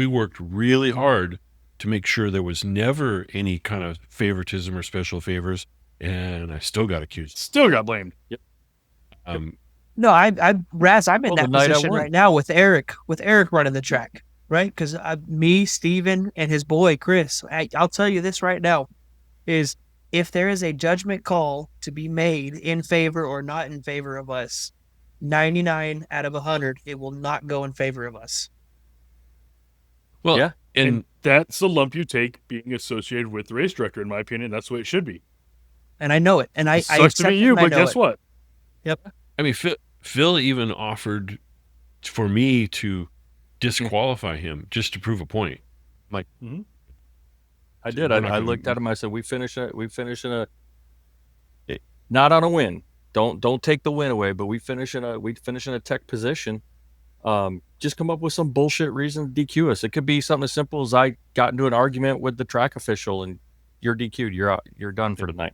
worked really hard to make sure there was never any kind of favoritism or special favors. And I still got accused.
Still got blamed.
no, Raz, I'm in
Well, the
that
night I
position
won.
right now with Eric running the track, right? Because me, Steven, and his boy Chris. I'll tell you this right now: is if there is a judgment call to be made in favor or not in favor of us, 99 out of 100, it will not go in favor of us.
Well,
Yeah.
and
That's the lump you take being associated with the race director, in my opinion. That's the way it should be.
And I know it. And I
It sucks to
accept
be
it
you,
and I
but
know
guess
it.
what?
Yep.
I mean, Phil even offered for me to disqualify him just to prove a point. like,
I did.
We're not
I
gonna-
looked at him. I said, "We finish in a not on a win. Don't take the win away, but we finish in a tech position. Just come up with some bullshit reason to DQ us. It could be something as simple as I got into an argument with the track official and you're DQ'd. You're out. You're done for tonight."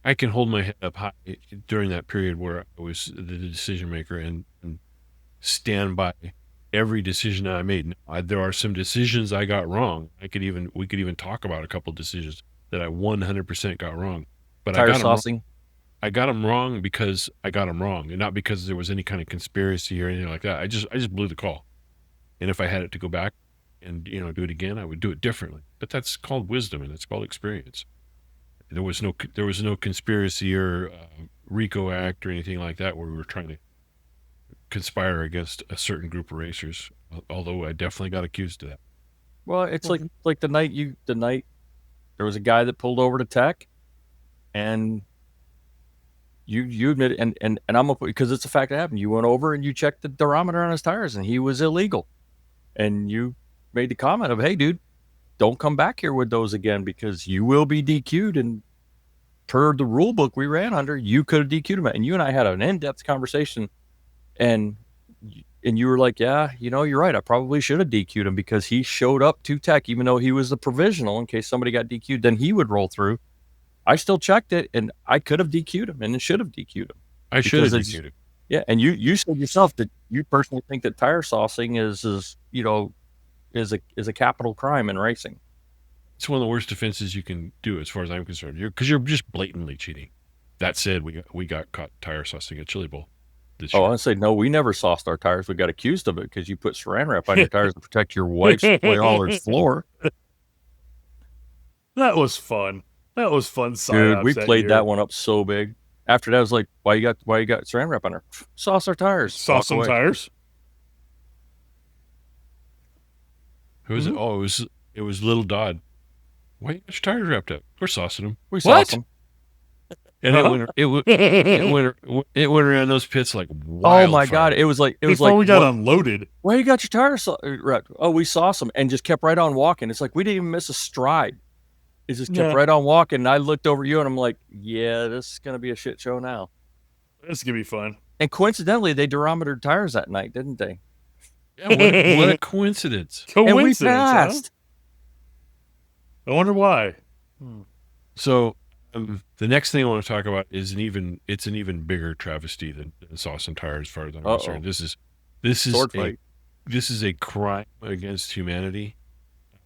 I can hold my head up high during that period where I was the decision maker and stand by every decision that I made. There are some decisions I got wrong. We could even talk about a couple of decisions that I 100% got wrong. But
Tire
I got them wrong.
saucing.
I got them wrong because I got them wrong, and not because there was any kind of conspiracy or anything like that. I just blew the call. And if I had it to go back and do it again, I would do it differently. But that's called wisdom, and it's called experience. There was no conspiracy or RICO Act or anything like that where we were trying to conspire against a certain group of racers. Although I definitely got accused of that.
Well, it's like the night there was a guy that pulled over to tech, and you admit it, and I'm because it's a fact that happened. You went over and you checked the durometer on his tires, and he was illegal, and you made the comment of, "Hey, dude, don't come back here with those again because you will be DQ'd." And per the rule book we ran under, you could have DQ'd him. And you and I had an in-depth conversation, and you were like, "Yeah, you're right. I probably should have DQ'd him because he showed up to tech, even though he was the provisional in case somebody got DQ'd, then he would roll through." I still checked it, and I could have DQ'd him, and should have DQ'd him.
I should have
Because
DQ'd him.
Yeah, and you said yourself that you personally think that tire saucing is a capital crime in racing.
It's one of the worst offenses you can do, as far as I'm concerned, because you're just blatantly cheating. That said, we got caught tire saucing at Chili Bowl this year.
Oh, I say no. We never sauced our tires. We got accused of it because you put Saran wrap on your tires to protect your wife's toy hauler's floor.
That was fun. That was fun.
Dude, we
psyops
played
year.
that one up so big. After that, I was like, "Why you got Saran wrap on her? Sauce our tires.
Saw
Walk
some
away."
tires.
Who was it? Oh, it was Little Dodd. Why you got your tires wrapped up? We're saucing them.
We
What?
sauced them.
And it went around those pits like wildfire.
Oh my god! It was like
Before we got
what-
unloaded.
Why you got your tires wrapped? Oh, we sauced them and just kept right on walking. It's like we didn't even miss a stride. It just kept
Yeah.
right on walking. And I looked over at you and I'm like, "Yeah, this is gonna be a shit show now."
This is gonna be fun.
And coincidentally, they durometered tires that night, didn't they?
Yeah, what a coincidence.
And we
Coincidence, huh?
passed.
I wonder why.
So the next thing I want to talk about is an even bigger travesty than saucing tires, as far as I'm
Uh-oh.
concerned. This is
Sword fight.
This is a crime against humanity.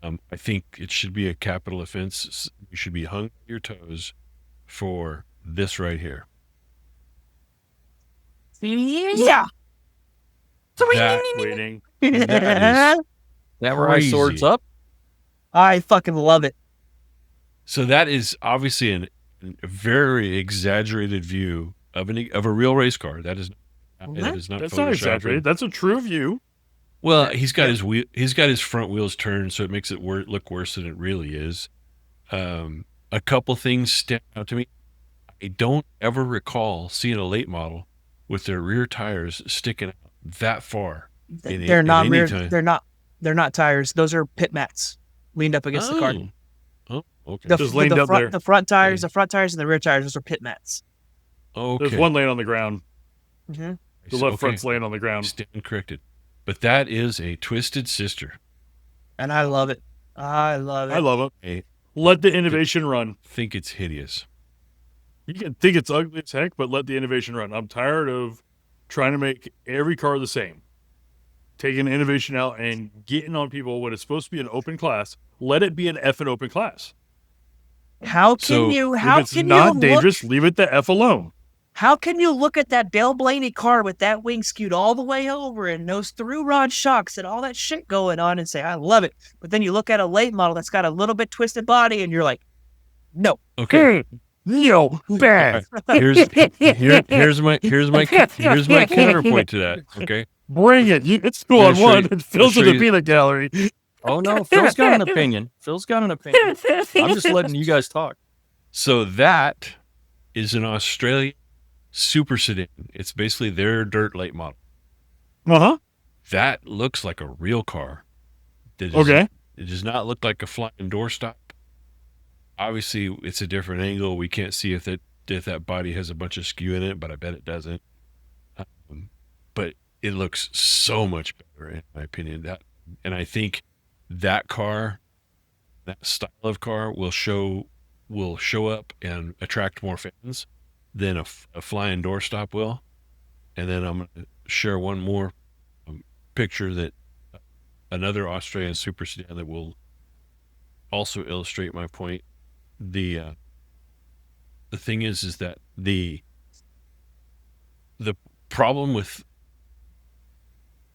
I think it should be a capital offense. You should be hung on your toes for this right here.
Yeah.
Waiting.
That is
That where I swords
crazy.
up?
I fucking love it.
So that is obviously a very exaggerated view of a real race car. That is not
That's not
photoshopping.
exaggerated. That's a true view.
Well, he's got his front wheels turned, so it makes it look worse than it really is. A couple things stand out to me. I don't ever recall seeing a late model with their rear tires sticking out that far.
They're not
any
rear.
time.
They're not tires. Those are pit mats leaned up against the car.
Oh, okay.
Just leaned up there.
The front tires, and the rear tires, those are pit mats.
Okay.
There's one laying on the ground.
Mm-hmm.
The left front's laying on the ground.
Stand corrected. But that is a twisted sister.
And I love it. I love it.
I love it.
I
Let the innovation run.
think it's hideous.
You can think it's ugly as heck, but let the innovation run. I'm tired of trying to make every car the same. Taking innovation out and getting on people when it's supposed to be an open class. Let it be an effing open class.
How can
So,
you?
If
How
it's
can
not
you
dangerous,
Look,
leave it the F alone.
how can you look at that Dale Blaney car with that wing skewed all the way over and those through rod shocks and all that shit going on and say I love it, but then you look at a late model that's got a little bit twisted body and you're like, no.
Okay.
No, bad.
Here's my counterpoint to that. Okay.
Bring it. It's two
I'm
on
gonna show
one.
you-
It fills
I'm
in
gonna
the
show you-
peanut gallery.
Oh no, Phil's got an opinion. I'm just letting you guys talk.
So that is an Australian super sedan. It's basically their dirt late model.
Uh huh.
That looks like a real car. It does not look like a flying doorstop. Obviously, it's a different angle. We can't see if that body has a bunch of skew in it, but I bet it doesn't. But it looks so much better, in my opinion. And I think that car, that style of car, will show up and attract more fans than a flying doorstop will. And then I'm going to share one more picture that another Australian super sedan that will also illustrate my point. The thing is that the problem with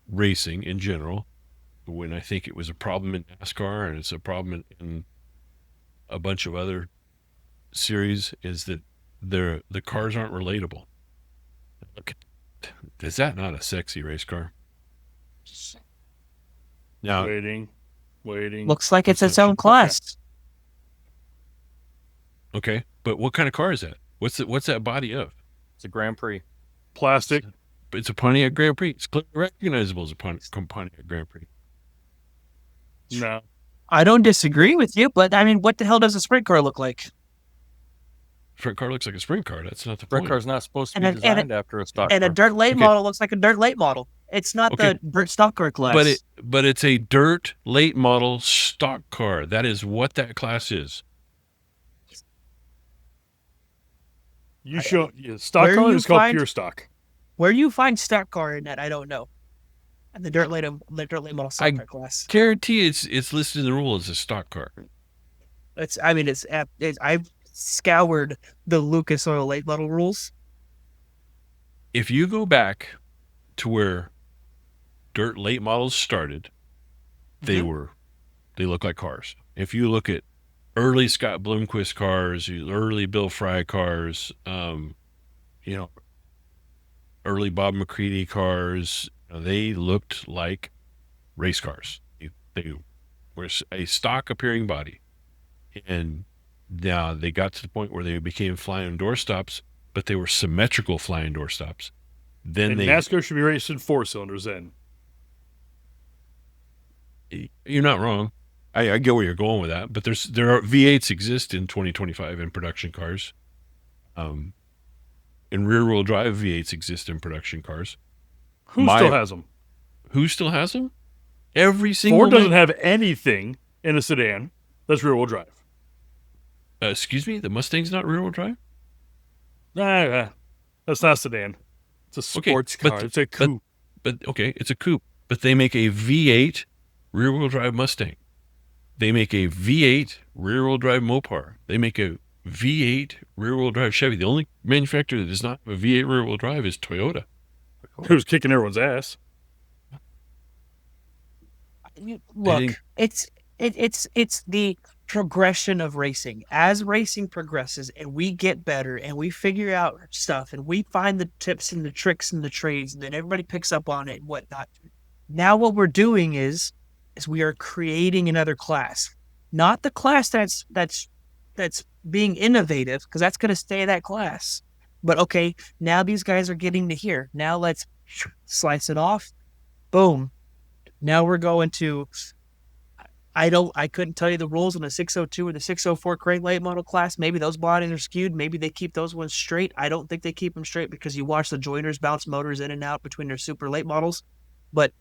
racing in general, when I think it was a problem in NASCAR and it's a problem in a bunch of other series, is that the cars aren't relatable. Look, is that not a sexy race car? Now,
Waiting.
Looks like it's its own class.
okay, but what kind of car is that? What's that body of?
It's a Grand Prix.
Plastic.
It's a Pontiac Grand Prix. It's clearly recognizable as a Pontiac Grand Prix.
No.
I don't disagree with you, but I mean, what the hell does a sprint car look like?
Sprint car looks like a sprint car. That's not the
Sprint
point.
car's not supposed to be
And
designed after a stock
And
car.
a dirt late
Okay.
model looks like a dirt late model. It's not
Okay.
the stock car class.
But it's a dirt late model stock car. That is what that class is.
You show stock
Where
car
you
is called
find-
pure stock.
Where you find stock car in that, I don't know. And the dirt late model stock car class.
Guarantee it's listed in the rule as a stock car.
I've scoured the Lucas Oil late model rules.
If you go back to where dirt late models started, they look like cars. If you look at early Scott Bloomquist cars, early Bill Fry cars, early Bob McCready cars, they looked like race cars. They were a stock appearing body. And now they got to the point where they became flying doorstops, but they were symmetrical flying doorstops. Then
And NASCAR should be racing 4 cylinders then.
You're not wrong. I get where you're going with that, but there are V8s exist in 2025 in production cars. And rear-wheel drive V8s exist in production cars.
Who still has them?
Who still has them? Every single
Ford doesn't have anything in a sedan that's rear-wheel drive.
Excuse me, the Mustang's not rear-wheel drive?
Nah, that's not a sedan. It's a sports car. It's a coupe.
But okay, it's a coupe. But they make a V8 rear-wheel drive Mustang. They make a V8 rear-wheel drive Mopar. They make a V8 rear-wheel drive Chevy. The only manufacturer that does not have a V8 rear-wheel drive is Toyota.
Who's kicking everyone's ass?
Look, it's the progression of racing. As racing progresses and we get better and we figure out stuff and we find the tips and the tricks and the trades, and then everybody picks up on it and whatnot. Now what we're doing is we are creating another class, not the class that's being innovative, because that's going to stay that class. But okay, now these guys are getting to here. Now let's slice it off. Boom. Now we're going to. I couldn't tell you the rules on the 602 or the 604 crate late model class. Maybe those bodies are skewed. Maybe they keep those ones straight. I don't think they keep them straight because you watch the joiners bounce motors in and out between their super late models. But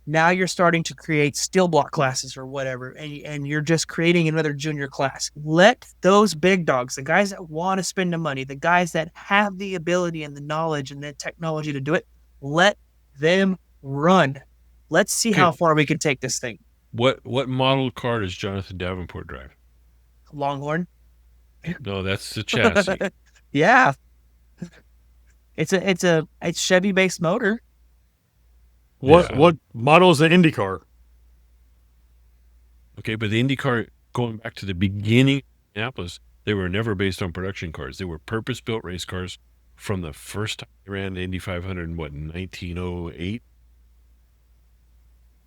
now you're starting to create steel block classes or whatever, and you're just creating another junior class. Let those big dogs, the guys that want to spend the money, the guys that have the ability and the knowledge and the technology to do it, let them run. Let's see how far we can take this thing.
What model car does Jonathan Davenport drive?
Longhorn.
No, that's the chassis.
Yeah. It's Chevy based motor.
What model is an Indy car?
Okay, but the Indy car, going back to the beginning of Indianapolis, they were never based on production cars. They were purpose-built race cars from the first time they ran the Indy 500 in 1908.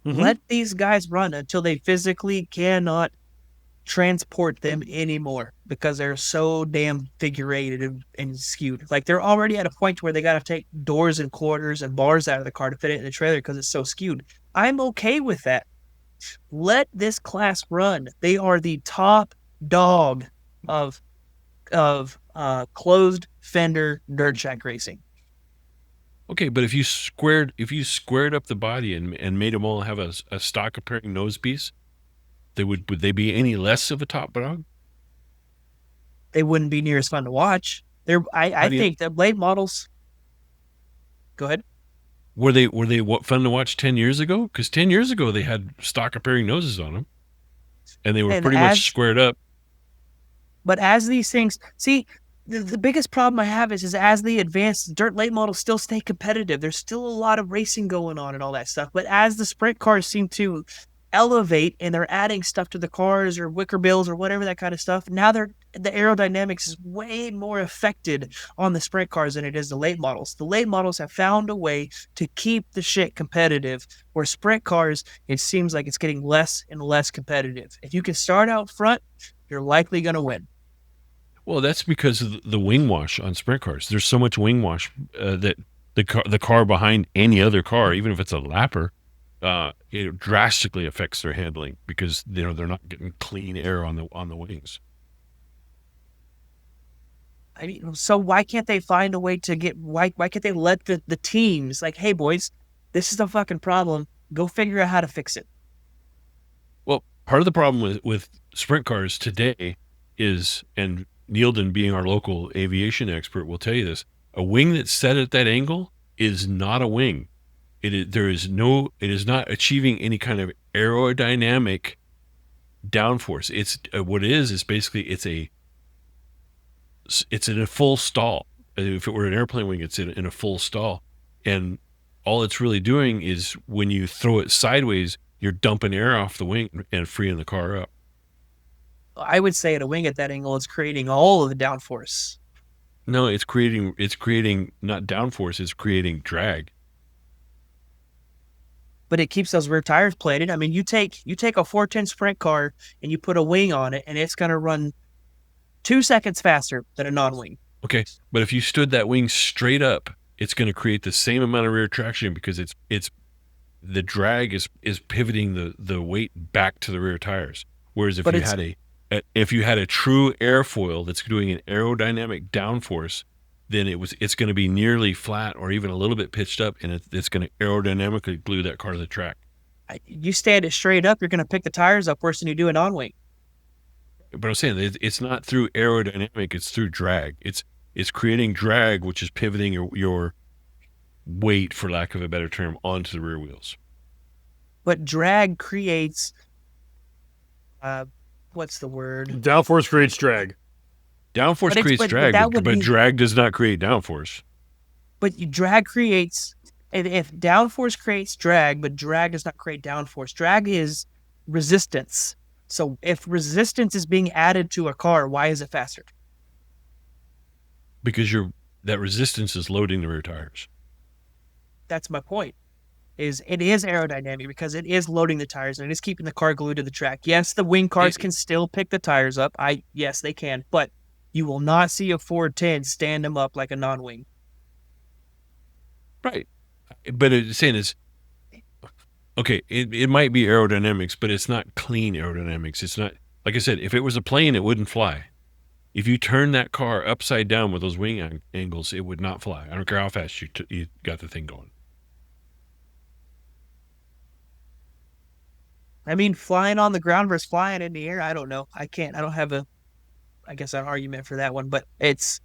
Let these guys run until they physically cannot transport them anymore because they're so damn figurated and skewed. Like they're already at a point where they got to take doors and quarters and bars out of the car to fit it in the trailer because it's so skewed. I'm okay with that. Let this class run. They are the top dog of closed fender dirt track racing.
Okay, but if you squared up the body and made them all have a stock appearing nose piece, would they be any less of a top dog?
They wouldn't be near as fun to watch. I think the late models. Go ahead.
Were they fun to watch 10 years ago? Because 10 years ago they had stock appearing noses on them, and they were pretty much squared up.
But as these things, see, the biggest problem I have is as they advance, dirt late models still stay competitive. There's still a lot of racing going on and all that stuff. But as the sprint cars seem to elevate and they're adding stuff to the cars or wicker bills or whatever, that kind of stuff, now the aerodynamics is way more affected on the sprint cars than it is the late models. The late models have found a way to keep the shit competitive, where sprint cars, it seems like it's getting less and less competitive. If you can start out front, you're likely going to win.
Well, that's because of the wing wash on sprint cars. There's so much wing wash that the car behind any other car, even if it's a lapper, it drastically affects their handling because they're not getting clean air on the wings.
I mean, so why can't they find a way to get? Why can't they let the teams, like, hey boys, this is a fucking problem. Go figure out how to fix it.
Well, part of the problem with sprint cars today is, and Neilden, being our local aviation expert, will tell you this: a wing that's set at that angle is not a wing. It is not achieving any kind of aerodynamic downforce. It's what it is basically it's in a full stall. If it were an airplane wing, it's in a full stall, and all it's really doing is when you throw it sideways, you're dumping air off the wing and freeing the car up.
I would say at a wing at that angle, it's creating all of the downforce.
No, it's creating not downforce, it's creating drag.
But it keeps those rear tires plated. I mean, you take a 410 sprint car and you put a wing on it, and it's going to run 2 seconds faster than a non-wing.
Okay, but if you stood that wing straight up, it's going to create the same amount of rear traction because it's the drag is pivoting the weight back to the rear tires. Whereas if you had a true airfoil that's doing an aerodynamic downforce, then it's going to be nearly flat or even a little bit pitched up, and it's going to aerodynamically glue that car to the track.
You stand it straight up, you're going to pick the tires up worse than you do a non-wing.
But I'm saying it's not through aerodynamic; it's through drag. It's creating drag, which is pivoting your weight, for lack of a better term, onto the rear wheels.
But drag creates, what's the word?
Downforce creates drag.
Downforce creates drag, but drag does not create downforce.
But drag creates, if downforce creates drag, but drag does not create downforce. Drag is resistance. So if resistance is being added to a car, why is it faster?
Because that resistance is loading the rear tires.
That's my point. It is aerodynamic because it is loading the tires and it is keeping the car glued to the track. Yes, the wing cars can still pick the tires up. Yes, they can, but you will not see a 410 stand them up like a non-wing.
Right. But it's saying is, okay, it might be aerodynamics, but it's not clean aerodynamics. It's not, like I said, if it was a plane, it wouldn't fly. If you turn that car upside down with those wing angles, it would not fly. I don't care how fast you got the thing going.
I mean, flying on the ground versus flying in the air, I don't know. I don't have an argument for that one, but it's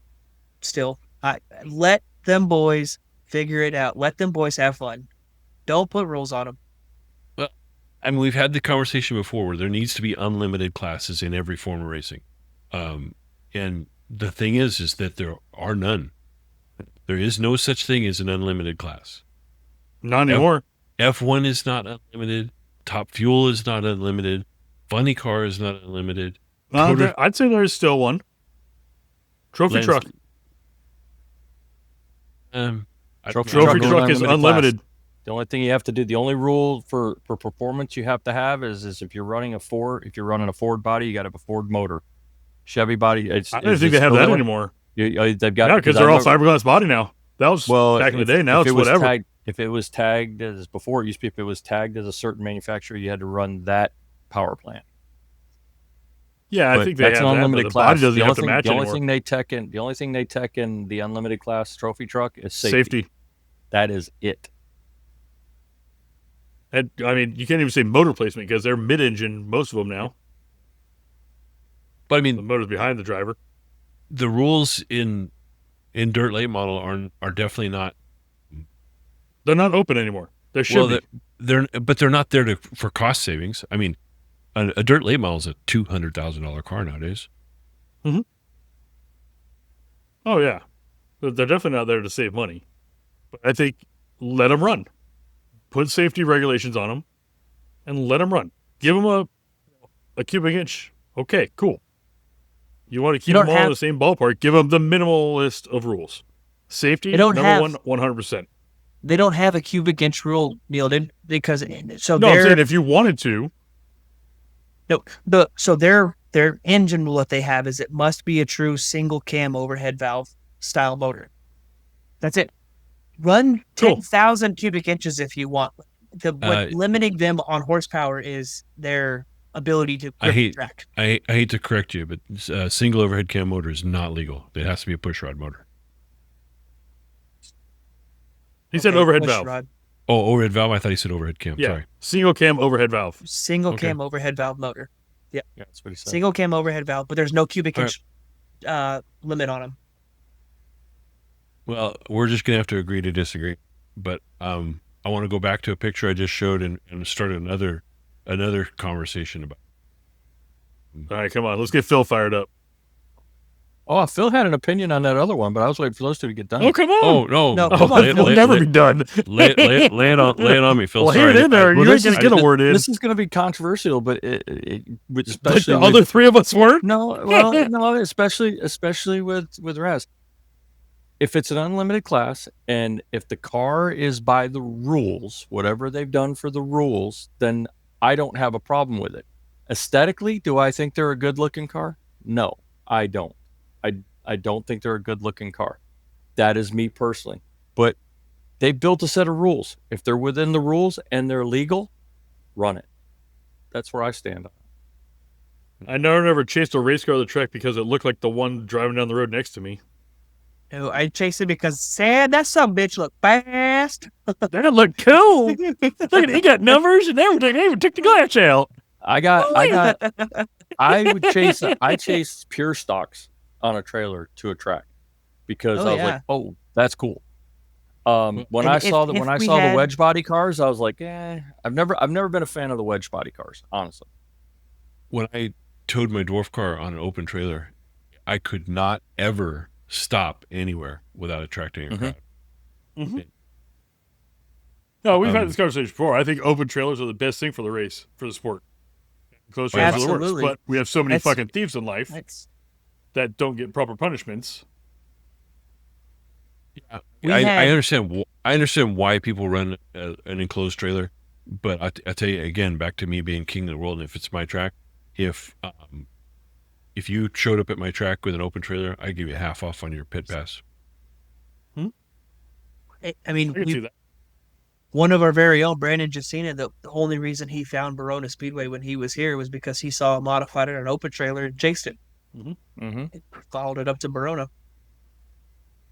still, let them boys figure it out. Let them boys have fun. Don't put rules on them.
Well, I mean, we've had the conversation before where there needs to be unlimited classes in every form of racing. And the thing is that there are none. There is no such thing as an unlimited class.
Not anymore.
F1 is not unlimited. Top Fuel is not unlimited. Funny Car is not unlimited.
I'd say there's still one. Trophy Truck.
Trophy
Truck is unlimited.
The only thing you have to do, the only rule for performance you have to have is if you're running a Ford body, you got to have a Ford motor. Chevy body.
I don't think they have that anymore.
They've got
No, because they're all fiberglass body now. That was back in the day. Now it's whatever.
If it was tagged as before, it used to be if it was tagged as a certain manufacturer, you had to run that power plant.
Yeah, I think that's
an unlimited class.
Body doesn't have to match
the only
anymore.
thing they tech in the unlimited class trophy truck is safety. That is it.
And, I mean, you can't even say motor placement because they're mid-engine, most of them now.
But I mean,
The motor's behind the driver.
the rules in dirt late model are definitely not.
They're not open anymore. They should be.
They're not there for cost savings. I mean, a dirt late model is a $200,000 car nowadays.
Oh, yeah. They're definitely not there to save money. But I think let them run. Put safety regulations on them and let them run. Give them a cubic inch. Okay, cool. You want to keep them all in the same ballpark, give them the minimalist of rules. Safety, number one, 100%.
They don't have a cubic inch rule, Neil, because
I'm saying if you wanted to.
No, so their engine rule that they have is it must be a true single cam overhead valve style motor. That's it. Run 10,000 cubic inches if you want. What's limiting them on horsepower is their ability to grip the track.
I hate to correct you, but single overhead cam motor is not legal. It has to be a push rod motor.
He said overhead valve.
Rod.
Oh, overhead valve? I thought he said overhead cam.
Yeah.
Sorry.
Single cam overhead valve.
Single cam overhead valve motor. Yeah,
that's what he said.
Single cam overhead valve, but there's no cubic inch limit on them.
Well, we're just going to have to agree to disagree. But I want to go back to a picture I just showed and start another conversation about.
All right, come on. Let's get Phil fired up.
Oh, Phil had an opinion on that other one, but I was waiting for those two to get done.
Oh, come on.
Oh, no.
Come on.
It'll never be done.
Lay it on me, Phil.
Well,
Sorry.
hear it in there. You ain't going to get a word in.
This is going to be controversial, but especially
Like the other three of us weren't?
No, especially with Raz. If it's an unlimited class and if the car is by the rules, whatever they've done for the rules, then I don't have a problem with it. Aesthetically, do I think they're a good-looking car? No, I don't. I don't think they're a good-looking car. That is me personally. But they built a set of rules. If they're within the rules and they're legal, run it. That's where I stand on it.
I never chased a race car on the track because it looked like the one driving down the road next to me.
No, I chased it because that some bitch looked fast.
That looked cool. Look at he got numbers and everything. They even took the glass out.
I chase pure stocks on a trailer to a track because I was like, oh, that's cool. When I saw the wedge body cars, I was like, I've never been a fan of the wedge body cars, honestly.
When I towed my dwarf car on an open trailer, I could not ever stop anywhere without attracting a crowd.
Mm-hmm. No, we've had this conversation before. I think open trailers are the best thing for the race, for the sport. Closed trailers are the worst. But we have so many fucking thieves in life that don't get proper punishments.
Yeah, I understand. I understand why people run an enclosed trailer, but I tell you again, back to me being king of the world. And if it's my track, if you showed up at my track with an open trailer, I'd give you half off on your pit pass.
I mean,
I can see that.
One of our very own, Brandon Jacina, the only reason he found Verona Speedway when he was here was because he saw a modified on an open trailer and chased it. Followed it up to Verona.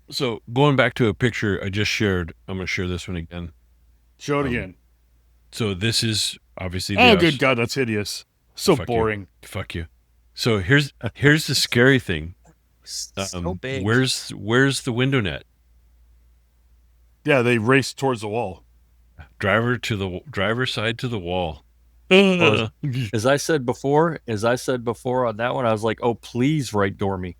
So going back to a picture I just shared, I'm going to share this one again.
Show it again.
So this is obviously
Oh, good God, that's hideous. So boring.
Fuck you. So here's the scary thing.
So big.
Where's the window net?
They race towards the wall.
Driver side to the wall.
As I said before on that one, I was like, oh, please right door me.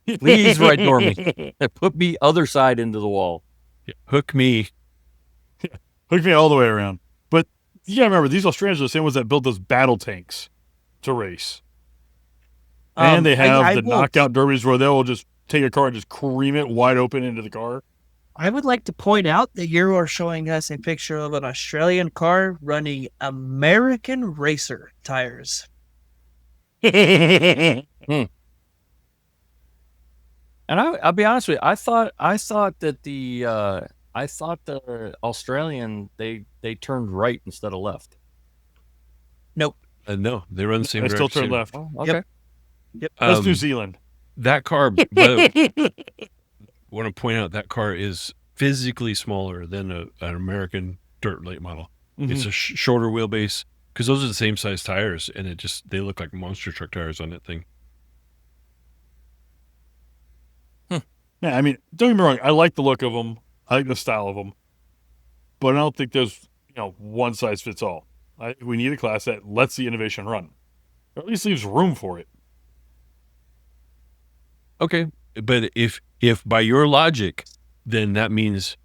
Please right door me. Put me other side into the wall.
Yeah, hook me.
Hook me all the way around. But you gotta remember, these Australians are the same ones that build those battle tanks to race. And they have the knockout derbies where they'll just take a car and just cream it wide open into the car.
I would like to point out that you are showing us a picture of an Australian car running American Racer tires.
And I'll be honest with you, I thought that the Australian they turned right instead of left.
Nope.
No, they run the same
I still
direction.
turn left.
Oh, okay.
Yep.
That's New Zealand.
That car, but I want to point out that car is physically smaller than an American dirt late model.
Mm-hmm.
It's a shorter wheelbase because those are the same size tires, and they look like monster truck tires on that thing.
Yeah, I mean, don't get me wrong. I like the look of them. I like the style of them. But I don't think there's, one size fits all. We need a class that lets the innovation run. Or at least leaves room for it.
Okay, but if by your logic, then that means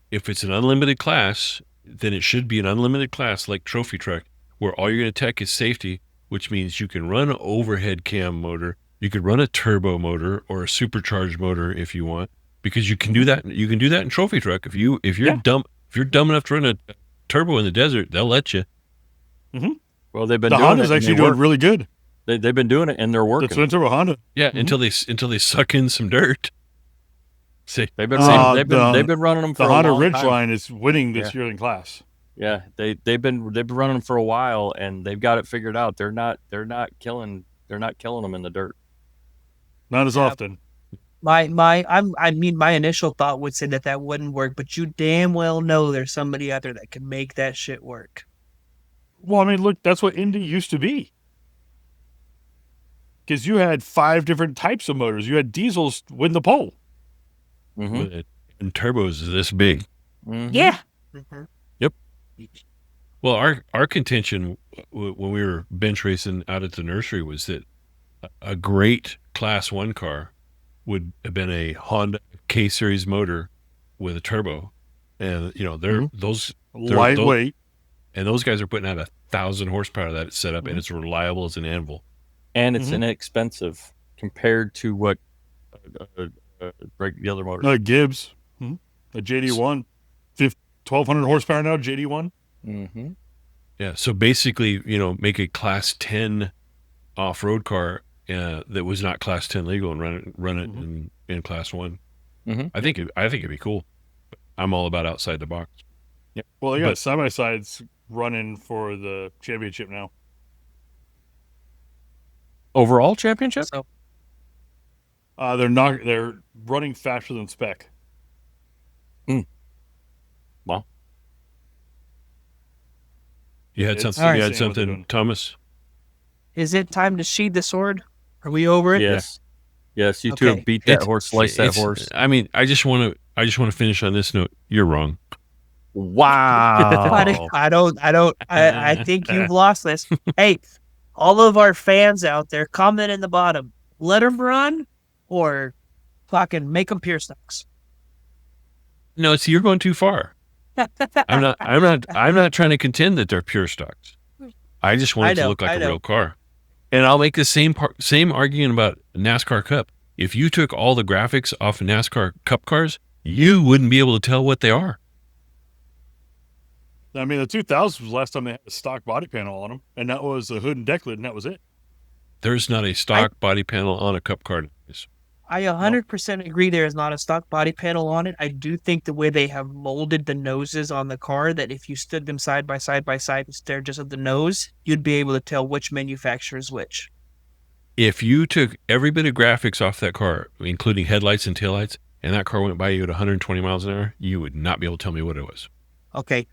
if it's an unlimited class, then it should be an unlimited class like trophy truck, where all you're going to tech is safety, which means you can run an overhead cam motor, you could run a turbo motor or a supercharged motor if you want, because you can do that. You can do that in trophy truck. If you're dumb enough to run a turbo in the desert, they'll let you.
Mm-hmm.
Well, they've been
the
doing
Honda's
it.
actually doing really good.
They've been doing it and they're working.
The twin turbo Honda.
Yeah, until they suck in some dirt. See,
They've been running them for
the
a
Honda
long time.
Ridgeline is winning this year in class.
Yeah, they've been running them for a while and they've got it figured out. They're not killing them in the dirt.
Not as often.
My initial thought would say that wouldn't work, but you damn well know there's somebody out there that can make that shit work.
Well, I mean, look, that's what Indy used to be. Because you had 5 different types of motors. You had diesels win the pole.
Mm-hmm.
And turbos is this big.
Mm-hmm.
Yeah.
Yep. Well, our contention when we were bench racing out at the nursery was that a great Class 1 car would have been a Honda K-Series motor with a turbo. And, they're
Lightweight.
And those guys are putting out 1,000 horsepower that it's set up, and it's reliable as an anvil.
And it's inexpensive compared to what the other motors.
No, Gibbs. A JD1. 1,200 horsepower now, JD1.
Mm-hmm.
Yeah, so basically, make a Class 10 off-road car that was not Class 10 legal and run it in Class 1.
Mm-hmm.
I think it'd be cool. I'm all about outside the box.
Yeah. Well, they got side-by-sides running for the championship now.
Overall championship?
So,
They're running faster than spec.
Well,
You had something,
insane what they're doing.
Thomas?
is it time to sheathe the sword? Are we over it?
yes. Yes, you two
Okay.
have beat that horse, sliced that horse.
I mean, I just want to finish on this note. You're wrong.
Wow.
I think you've lost this. Hey, all of our fans out there, comment in the bottom. Let them run or fucking make them pure stocks.
No, see, you're going too far. I'm not trying to contend that they're pure stocks. I just want it to look like a real car. And I'll make the same argument about NASCAR Cup. If you took all the graphics off of NASCAR Cup cars, you wouldn't be able to tell what they are.
I mean, the 2000s was the last time they had a stock body panel on them, and that was a hood and deck lid, and that was it.
There's not a stock body panel on a Cup car.
I 100% agree there is not a stock body panel on it. I do think the way they have molded the noses on the car, that if you stood them side by side and stared just at the nose, you'd be able to tell which manufacturer is which.
If you took every bit of graphics off that car, including headlights and taillights, and that car went by you at 120 miles an hour, you would not be able to tell me what it was.
Okay,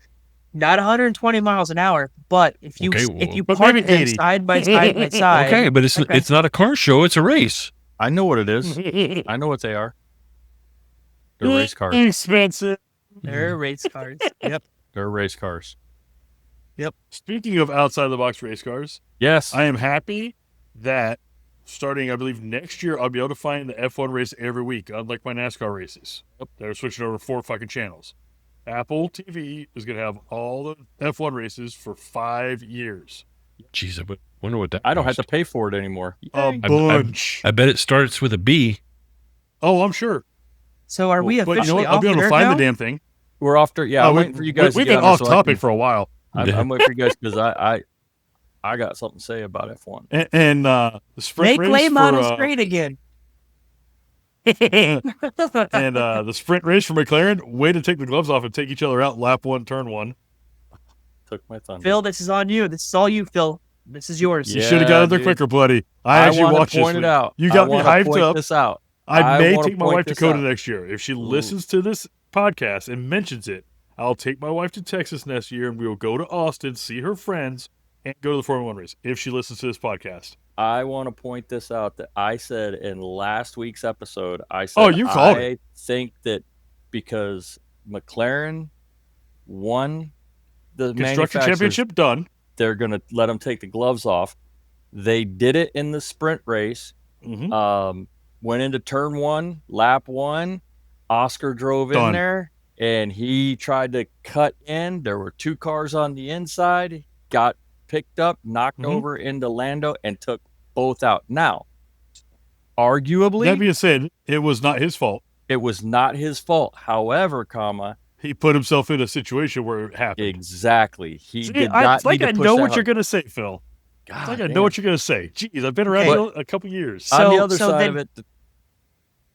not 120 miles an hour, but if you
but
park
maybe
them
80.
side by side,
Okay, but it's not a car show, it's a race.
I know what it is. I know what they are. They're race cars.
Expensive.
they're race cars. Yep.
They're race cars.
Speaking of outside the box race cars,
Yes.
I am happy that starting, I believe, next year, I'll be able to find the F1 race every week, unlike my NASCAR races. They're switching over 4 fucking channels. Apple TV is going to have all the F1 races for 5 years.
Jeez, I wonder what that
I don't have
cost.
to pay for it anymore.
A bunch.
I bet it starts with a B.
Oh, I'm sure.
So are we
But you know
officially
what? I'll
off
be able
the
to
dirt
find
now?
the damn thing.
We're off to I'm waiting for you guys.
We've
to get
been
on
off
there so I
topic
can-
for a while.
I'm waiting for you guys because I got something to say about F1.
And the sprint
Make
race
lay
for
models great again.
and the sprint race for McLaren. Way to take the gloves off and take each other out. Lap 1, turn 1.
Took my thunder.
Phil, this is on you. This is all you, Phil. This is yours.
You should have got it there
dude.
quicker, buddy. I
I
actually
want
watched
to
this.
point it
week.
out.
You got me
wanna
hyped
point
up.
This out.
I may
wanna
take my
point
wife to
this
Dakota
out.
next year. If she listens to this podcast and mentions it, I'll take my wife to Texas next year and we will go to Austin, see her friends, and go to the Formula 1 race if she listens to this podcast.
I want to point this out that I said in last week's episode. I said,
Oh, you called
I
it.
think that because McLaren won the
Constructor
manufacturers,
championship done.
they're going to let them take the gloves off. They did it in the sprint race.
Mhm.
Went into turn 1, lap 1. Oscar drove in
Done.
there and he tried to cut in. There were 2 cars on the inside. Got picked up, knocked
Mhm.
over into Lando, and took both out. Now, arguably,
That being said, it was not his fault.
it was not his fault. However,
He put himself in a situation where it happened.
exactly. He
See,
did not
it's like
need
I
to push
know
that
what you're
hard.
going to say, Phil.
God
It's like I
damn.
know what you're going to say. Jeez, I've been around
Okay.
here a couple years.
So-
On the other
so
side
then-
of it,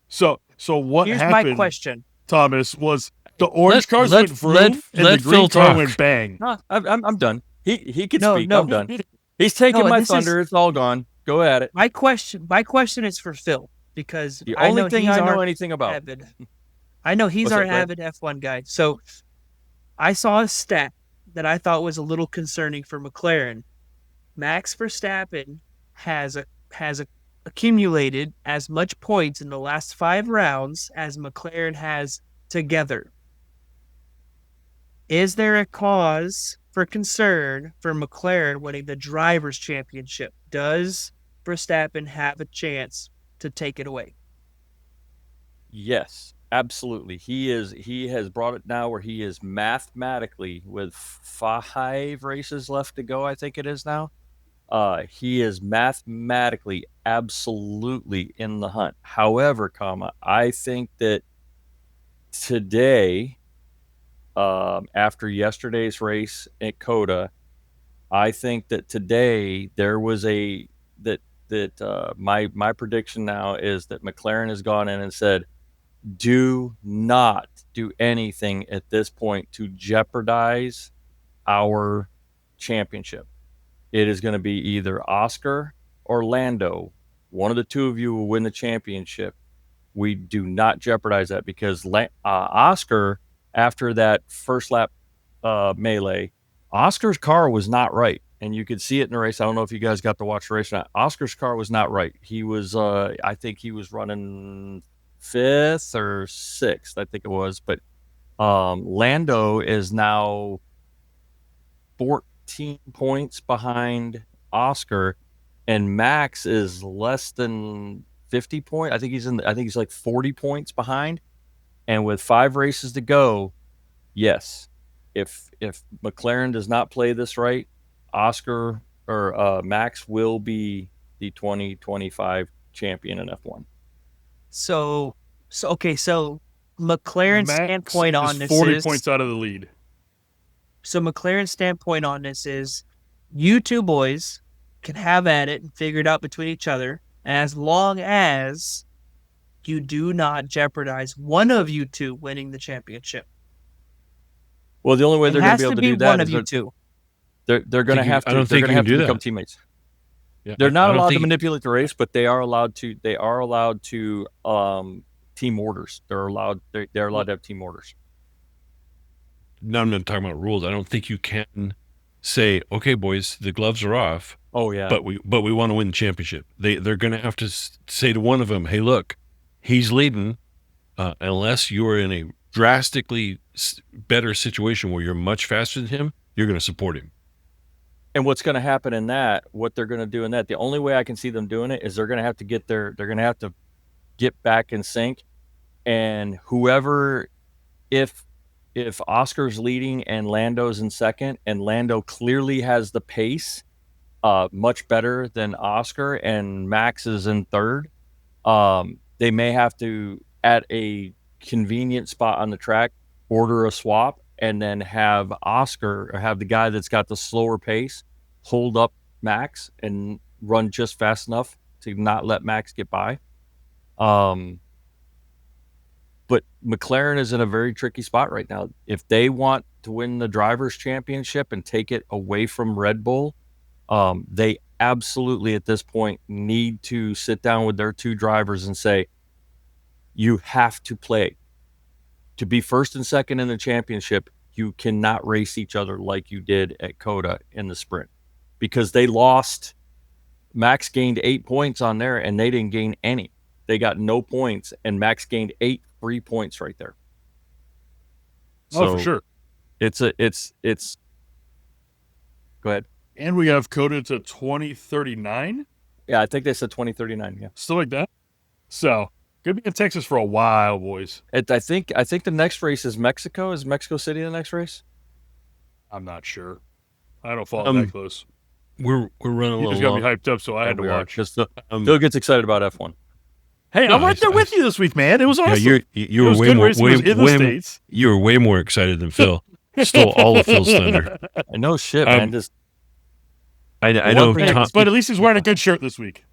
So what
Here's
happened,
my question.
Thomas, was the orange cars
let-
went vroom
let-
and
let
the green
Phil
car
talk.
went bang.
no, I'm done. He can
No,
speak.
no.
I'm done. He's taking
No,
my
this is-
thunder. It's all gone. Go at it.
My question is for Phil because
The
I
only
know
thing
he's
I know
our
anything about.
avid. I know he's
What's
our
that, Brad?
avid F1 guy. So I saw a stat that I thought was a little concerning for McLaren. Max Verstappen has accumulated as much points in the last 5 rounds as McLaren has together. Is there a cause for concern for McLaren winning the drivers' championship? Does Verstappen have a chance to take it away?
Yes, absolutely. He has brought it now where he is mathematically with 5 races left to go, I think it is now. He is mathematically absolutely in the hunt. However, I think that today, after yesterday's race at Coda, I think that today there was my prediction now is that McLaren has gone in and said, do not do anything at this point to jeopardize our championship. It is going to be either Oscar or Lando. One of the 2 of you will win the championship. We do not jeopardize that because Oscar, after that first lap melee, Oscar's car was not right. And you could see it in the race. I don't know if you guys got to watch the race or not. Oscar's car was not right. He was, I think he was running 5th or 6th, I think it was. But Lando is now 14 points behind Oscar, and Max is less than 50 points. I think he's like 40 points behind. And with 5 races to go, yes, if McLaren does not play this right, Oscar or Max will be the 2025 champion in F1.
So McLaren's
Max
standpoint
is
on this
40
is
points out of the lead.
So McLaren's standpoint on this is you 2 boys can have at it and figure it out between each other as long as you do not jeopardize one of you 2 winning the championship.
Well, the only way
It
they're going to
has
be able to
be
do that
one
is
of you 2.
they're going to have to.
I don't
They're
think
going to
you
have
can
to
do
become
that.
teammates.
Yeah,
They're not
I don't
allowed to
think-
manipulate the race, but they are allowed to. They are allowed to team orders. They're allowed to have team orders.
No, I'm not talking about rules. I don't think you can say, okay, boys, the gloves are off,
Oh yeah,
but we want to win the championship. They're going to have to say to one of them, hey, look, he's leading. Unless you're in a drastically better situation where you're much faster than him, you're going to support him.
and what's going to happen in that? What they're going to do in that? The only way I can see them doing it is they're going to have to get their. They're going to have to get back in sync, and whoever, if Oscar's leading and Lando's in second, and Lando clearly has the pace, much better than Oscar, and Max is in third, they may have to at a convenient spot on the track, order a swap, and then have Oscar or have the guy that's got the slower pace hold up Max and run just fast enough to not let Max get by. But McLaren is in a very tricky spot right now. If they want to win the Drivers' Championship and take it away from Red Bull, they absolutely at this point need to sit down with their two drivers and say, you have to play. To be first and second in the championship, you cannot race each other like you did at Coda in the sprint. Because they lost, Max gained 8 points on there, and they didn't gain any. They got no points, and Max gained 8 free points right there.
Oh, for sure.
It's go ahead.
And we have coded to 2039.
Yeah, I think they said 2039. Yeah,
Still like that. So gonna be in Texas for a while, boys.
I think the next race is Mexico. Is Mexico City the next race?
I'm not sure. I don't follow that close.
We're running a
You
little
just got
long.
me hyped up, so I had to watch.
Because Phil gets excited about F1.
Hey, I'm right there with you this week, man. It was awesome.
Yeah, you
It
were
was
way
good
more
racing. It was in the States.
you were way more excited than Phil. Stole all of Phil's thunder.
I know shit, man. Just
I know.
One thing-
But at least he's wearing a good shirt this week.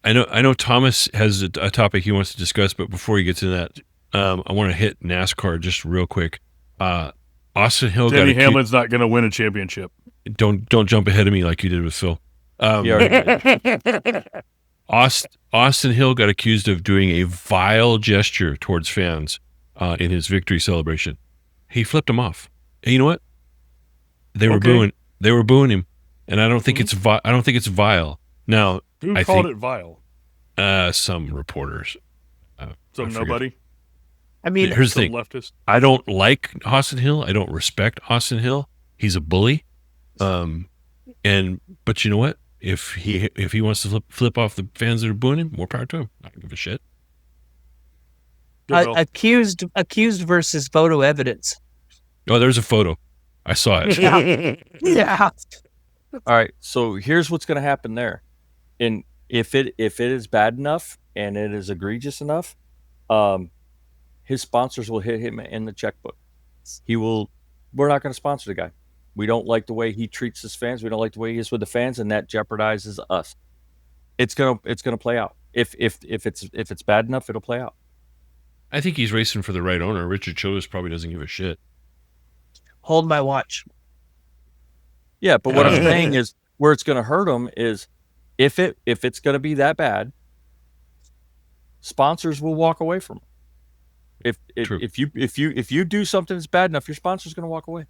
I know. Thomas has a topic he wants to discuss, but before he gets into that, I want to hit NASCAR just real quick. Austin Hill
Denny
got
Hamlin's not going to win a championship.
Don't jump ahead of me like you did with Phil.
he already did.
Austin Hill got accused of doing a vile gesture towards fans in his victory celebration. He flipped him off. And you know what? They were booing him, and I don't think it's I don't think it's vile. Now,
Who
I
called
think-
it vile?
Some reporters.
Some
I forget.
nobody.
I mean,
Here's the
Some
thing.
leftist.
I don't like Austin Hill. I don't respect Austin Hill. He's a bully. But you know what? If he wants to flip off the fans that are booing him, more power to him. I don't give a shit.
Good Bill.
accused versus photo evidence.
Oh, there's a photo. I saw it.
Yeah.
All right, so here's what's going to happen there, and if it is bad enough and it is egregious enough, his sponsors will hit him in the checkbook. We're not going to sponsor the guy. We don't like the way he treats his fans. We don't like the way he is with the fans, and that jeopardizes us. It's gonna play out. If it's bad enough, it'll play out.
I think he's racing for the right owner. Richard Childress probably doesn't give a shit.
Hold my watch.
Yeah, but what I'm saying is where it's going to hurt him is if it's going to be that bad, sponsors will walk away from it. If you do something that's bad enough, your sponsor's going to walk away.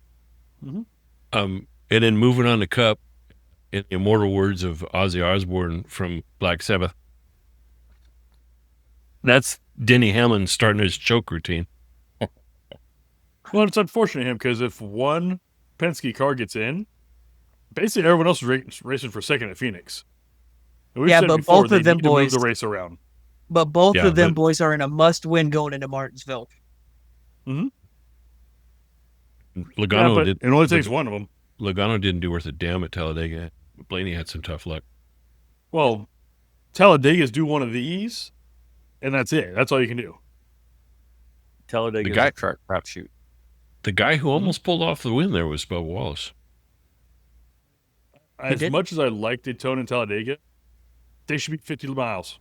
And then moving on to Cup, in the immortal words of Ozzy Osbourne from Black Sabbath, that's Denny Hamlin starting his choke routine.
Well, it's unfortunate him because if one Penske car gets in, basically everyone else is racing for second at Phoenix. And we've
Yeah,
said
but
before,
both
they
of them
need to move
boys-
the race around.
But both
Yeah,
of them
but-
boys are in a must-win going into Martinsville.
Logano
but
did.
it only takes one of them.
Logano didn't do worth a damn at Talladega. Blaney had some tough luck.
Well, Talladega's do one of these, and that's it. That's all you can do.
Talladega
The guy-
is a crapshoot.
The guy who almost pulled off the win there was Bubba Wallace.
As
did?
much as I like Daytona and Talladega, they should be 50 miles.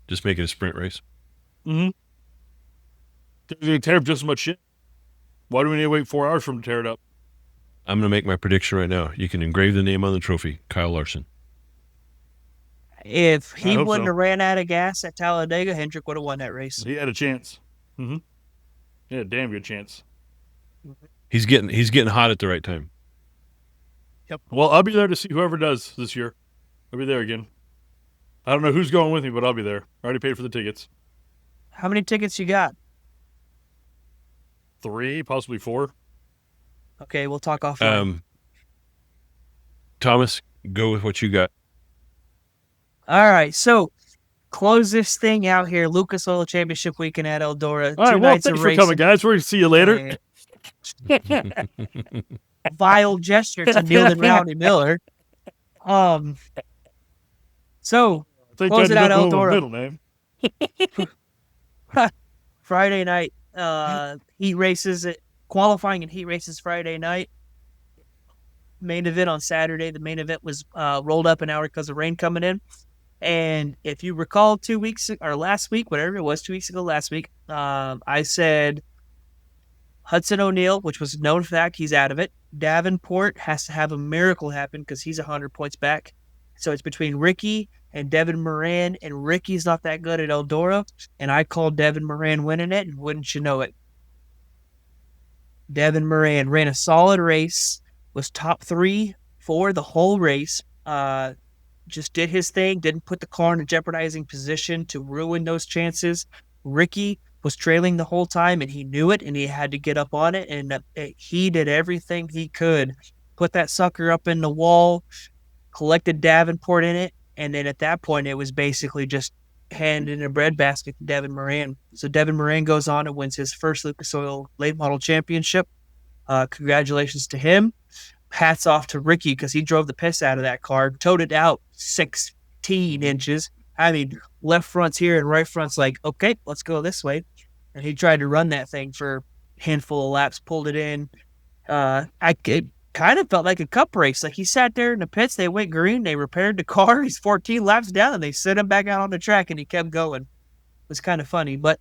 Just make it a sprint race.
They tear up just as much shit. Why do we need to wait 4 hours for them to tear it up?
I'm going to make my prediction right now. You can engrave the name on the trophy. Kyle Larson.
If
I
he
hope
wouldn't
so.
have ran out of gas at Talladega, Hendrick would have won that race.
He had a chance. He had a damn good chance.
He's getting hot at the right time.
Well, I'll be there to see whoever does this year. I'll be there again. I don't know who's going with me, but I'll be there. I already paid for the tickets.
How many tickets you got?
3, possibly 4.
Okay, we'll talk offline.
Thomas, go with what you got.
All right, so close this thing out here. Lucas Oil Championship weekend at Eldora.
All right,
2
well,
nights
thanks
of
for
racing.
coming, guys. We're going to see you later.
Vile gesture to Neil and Rowdy Miller. So
Thank
Close
God
it
you
out,
don't know my
Eldora.
middle name.
Friday night heat races, qualifying and heat races Friday night. Main event on Saturday. The main event was rolled up an hour because of rain coming in. And if you recall 2 weeks or last week, whatever it was, 2 weeks ago, last week, I said Hudson O'Neal, which was a known fact, he's out of it. Davenport has to have a miracle happen because he's 100 points back. So it's between Ricky and Devin Moran, and Ricky's not that good at Eldora, and I called Devin Moran winning it, and wouldn't you know it, Devin Moran ran a solid race, was top 3 for the whole race, just did his thing, didn't put the car in a jeopardizing position to ruin those chances. Ricky was trailing the whole time, and he knew it, and he had to get up on it, and he did everything he could. Put that sucker up in the wall, collected Davenport in it, and then at that point, it was basically just hand in a breadbasket to Devin Moran. So Devin Moran goes on and wins his first Lucas Oil Late Model Championship. Congratulations to him. Hats off to Ricky because he drove the piss out of that car, towed it out 16 inches. I mean, left front's here and right front's like, okay, let's go this way. And he tried to run that thing for a handful of laps, pulled it in. It kind of felt like a cup race. Like he sat there in the pits, they went green, they repaired the car. He's 14 laps down, and they sent him back out on the track, and he kept going. It was kind of funny, but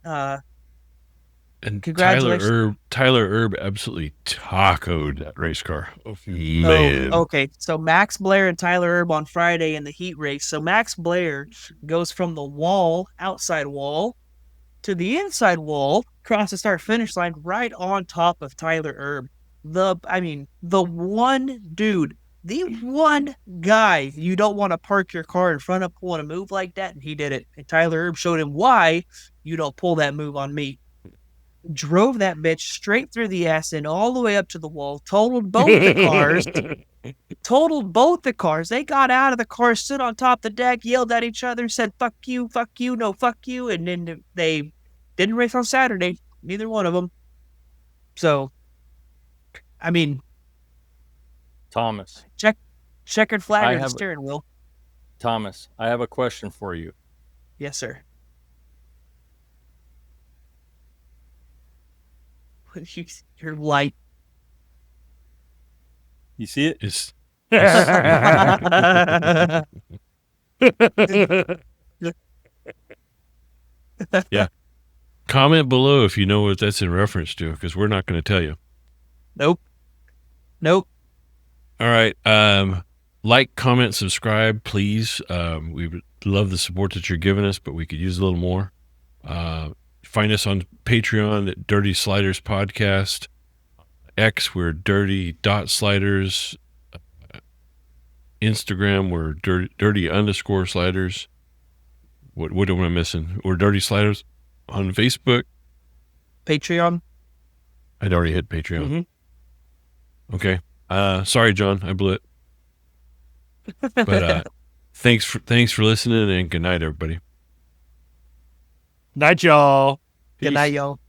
And
congratulations.
Tyler Erb absolutely tacoed that race car. Oh, man.
Okay, so Max Blair and Tyler Erb on Friday in the heat race. So Max Blair goes from the wall, outside wall, to the inside wall, across the start-finish line, right on top of Tyler Erb. The one dude, the one guy you don't want to park your car in front of pulling a move like that, and he did it. And Tyler Erb showed him why you don't pull that move on me. Drove that bitch straight through the ass and all the way up to the wall, totaled both the cars. They got out of the car, stood on top of the deck, yelled at each other, said, fuck you, no, fuck you. And then they didn't race on Saturday, neither one of them. So, I mean,
Thomas,
checkered flag
I
or the
have-
steering wheel.
Thomas, I have a question for you.
Yes, sir. You're light.
You see it?
It's yeah. Comment below if you know what that's in reference to, because we're not going to tell you.
Nope.
All right. Like, comment, subscribe, please. We would love the support that you're giving us, but we could use a little more. Find us on Patreon at Dirty Sliders Podcast. X, we're dirty.sliders. Instagram, we're dirty_sliders. What am I missing? We're Dirty Sliders on Facebook.
Patreon.
I'd already hit Patreon.
Mm-hmm.
Okay. Sorry, John, I blew it. But thanks for listening, and good night, everybody.
Night, y'all.
Good night, y'all.